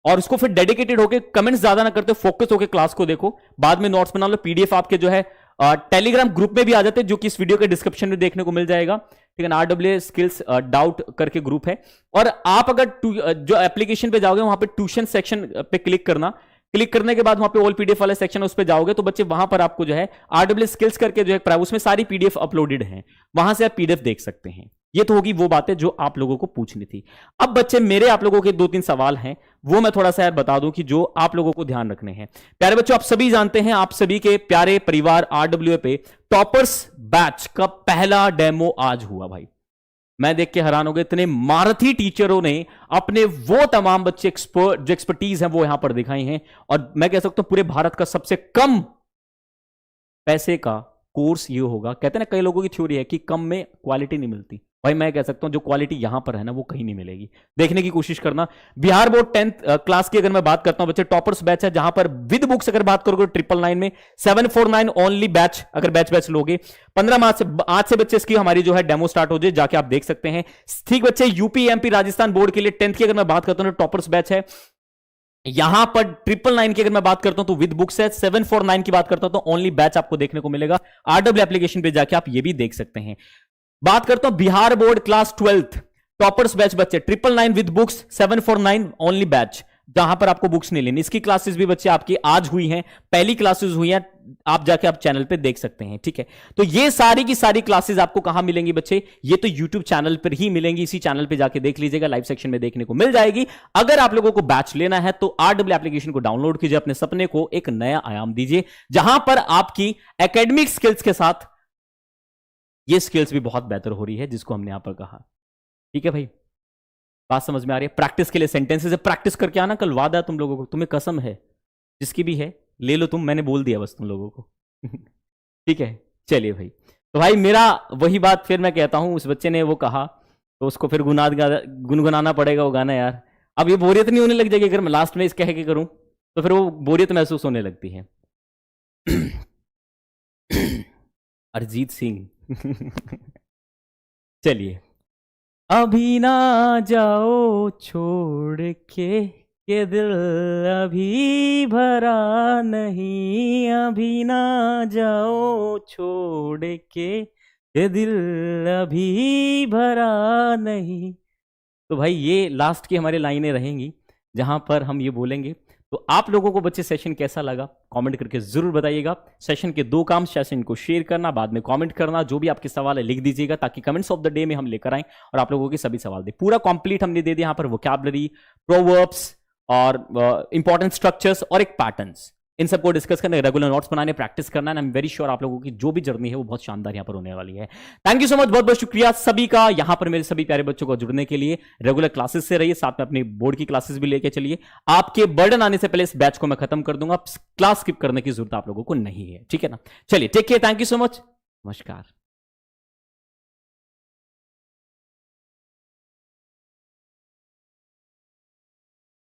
और उसको फिर डेडिकेटेड होकर कमेंट्स ज्यादा ना करते, फोकस होकर क्लास को देखो, बाद में नोट्स बना लो। PDF आपके जो है टेलीग्राम ग्रुप में भी आ जाते हैं, जो कि इस वीडियो के डिस्क्रिप्शन में देखने को मिल जाएगा, ठीक है ना। RW स्किल्स डाउट करके ग्रुप है। और आप अगर जो एप्लीकेशन पे जाओगे वहां पे ट्यूशन सेक्शन पे क्लिक करना, क्लिक करने के बाद वहां पे ऑल PDF वाले सेक्शन है, उस पे जाओगे तो बच्चे वहां पर आपको जो है RW स्किल्स करके जो है उसमें सारी PDF अपलोडेड है, वहां से आप PDF देख सकते हैं। ये तो होगी वो बातें जो आप लोगों को पूछनी थी। अब बच्चे मेरे आप लोगों के 2-3 सवाल हैं, वो मैं थोड़ा सा यार बता दूं कि जो आप लोगों को ध्यान रखने हैं। प्यारे बच्चों, आप सभी जानते हैं, आप सभी के प्यारे परिवार RWA पे टॉपर्स बैच का पहला डेमो आज हुआ भाई। मैं देख के हैरान हो गया, इतने महारथी टीचरों ने अपने वो तमाम बच्चे जो एक्सपर्टीज हैं वो यहां पर दिखाई हैं। और मैं कह सकता हूं पूरे भारत का सबसे कम पैसे का कोर्स ये होगा। कहते हैं ना, कई लोगों की थ्योरी है कि कम में क्वालिटी नहीं मिलती, भाई मैं कह सकता हूं जो क्वालिटी यहां पर है ना वो कहीं नहीं मिलेगी। देखने की कोशिश करना। बिहार बोर्ड 10th क्लास की अगर मैं बात करता हूं बच्चे, टॉपर्स बैच है जहां पर विद बुक्स अगर बात करोगे 999 में 749 ओनली बैच, अगर बैच लोगे 15 मार्च से आज से बच्चे इसकी हमारी जो है डेमो स्टार्ट हो जाए, जाके आप देख सकते हैं। ठीक बच्चे, यूपी एमपी राजस्थान बोर्ड के लिए 10th की अगर मैं बात करता हूं टॉपर्स बैच है, यहां पर 999 की अगर मैं बात करता हूं तो विद बुक्स है, 749 की बात करता हूं तो ओनली बैच आपको देखने को मिलेगा। आरडब्ल्यू एप्लीकेशन पे जाके आप ये भी देख सकते हैं। बात करता हूं Bihar board class 12th toppers batch बच्चे 999 विद बुक्स, 749 ओनली बैच, जहां पर आपको बुक्स नहीं लेनी। इसकी क्लासेस भी बच्चे आपकी आज हुई हैं, पहली क्लासेस हुई हैं, आप जाके आप चैनल पे देख सकते हैं। ठीक है, तो ये सारी की सारी क्लासेस आपको कहां मिलेंगी बच्चे? ये तो यूट्यूब चैनल पर ही मिलेंगी। इसी चैनल पे जाके देख लीजिएगा, लाइव सेक्शन में देखने को मिल जाएगी। अगर आप लोगों को बैच लेना है तो आरडब्ल्यू एप्लीकेशन को डाउनलोड कीजिए, अपने सपने को एक नया आयाम दीजिए, जहां पर आपकी एकेडमिक स्किल्स के साथ ये स्किल्स भी बहुत बेहतर हो रही है, जिसको हमने यहां पर कहा। ठीक है भाई, बात समझ में आ रही है? प्रैक्टिस के लिए सेंटेंसेस है, प्रैक्टिस करके आना, कल वादा है तुम लोगों को, तुम्हें कसम है, जिसकी भी है ले लो तुम, मैंने बोल दिया बस तुम लोगों को। ठीक है, चलिए भाई। तो भाई मेरा वही बात फिर मैं कहता हूं, उस बच्चे ने वो कहा तो उसको फिर गुनगुनाना पड़ेगा वो गाना यार। अब ये बोरियत नहीं होने लग जाएगी अगर मैं लास्ट में इस कह के करूं, तो फिर वो बोरियत महसूस होने लगती है। अरिजीत सिंह। चलिए, अभी ना जाओ छोड़ के दिल अभी भरा नहीं, अभी ना जाओ छोड़ के दिल अभी भरा नहीं। तो भाई ये लास्ट की हमारी लाइनें रहेंगी जहां पर हम ये बोलेंगे। तो आप लोगों को बच्चे सेशन कैसा लगा कमेंट करके जरूर बताइएगा। सेशन के 2 काम, सेशन को शेयर करना, बाद में कमेंट करना, जो भी आपके सवाल है लिख दीजिएगा, ताकि कमेंट्स ऑफ द डे में हम लेकर आएं और आप लोगों के सभी सवाल दें। पूरा कंप्लीट हमने दे दिया यहाँ पर, वोकैबुलरी, प्रोवर्ब्स और इंपॉर्टेंट स्ट्रक्चर्स और एक पैटर्न्स, इन सबको डिस्कस करने, रेगुलर नोट्स बनाने, प्रैक्टिस करना। And I am very sure आप लोगों की जो भी जर्नी है वो बहुत शानदार यहाँ पर होने वाली है। थैंक यू सो मच, बहुत बहुत शुक्रिया सभी का यहाँ पर मेरे सभी प्यारे बच्चों को जुड़ने के लिए। रेगुलर क्लासेस से रहिए, साथ में अपनी बोर्ड की क्लासेस भी लेके चलिए। आपके बर्डन आने से पहले इस बैच को मैं खत्म कर दूंगा, क्लास स्किप करने की जरूरत आप लोगों को नहीं है। ठीक है ना? चलिए, take care, thank you so much, नमस्कार।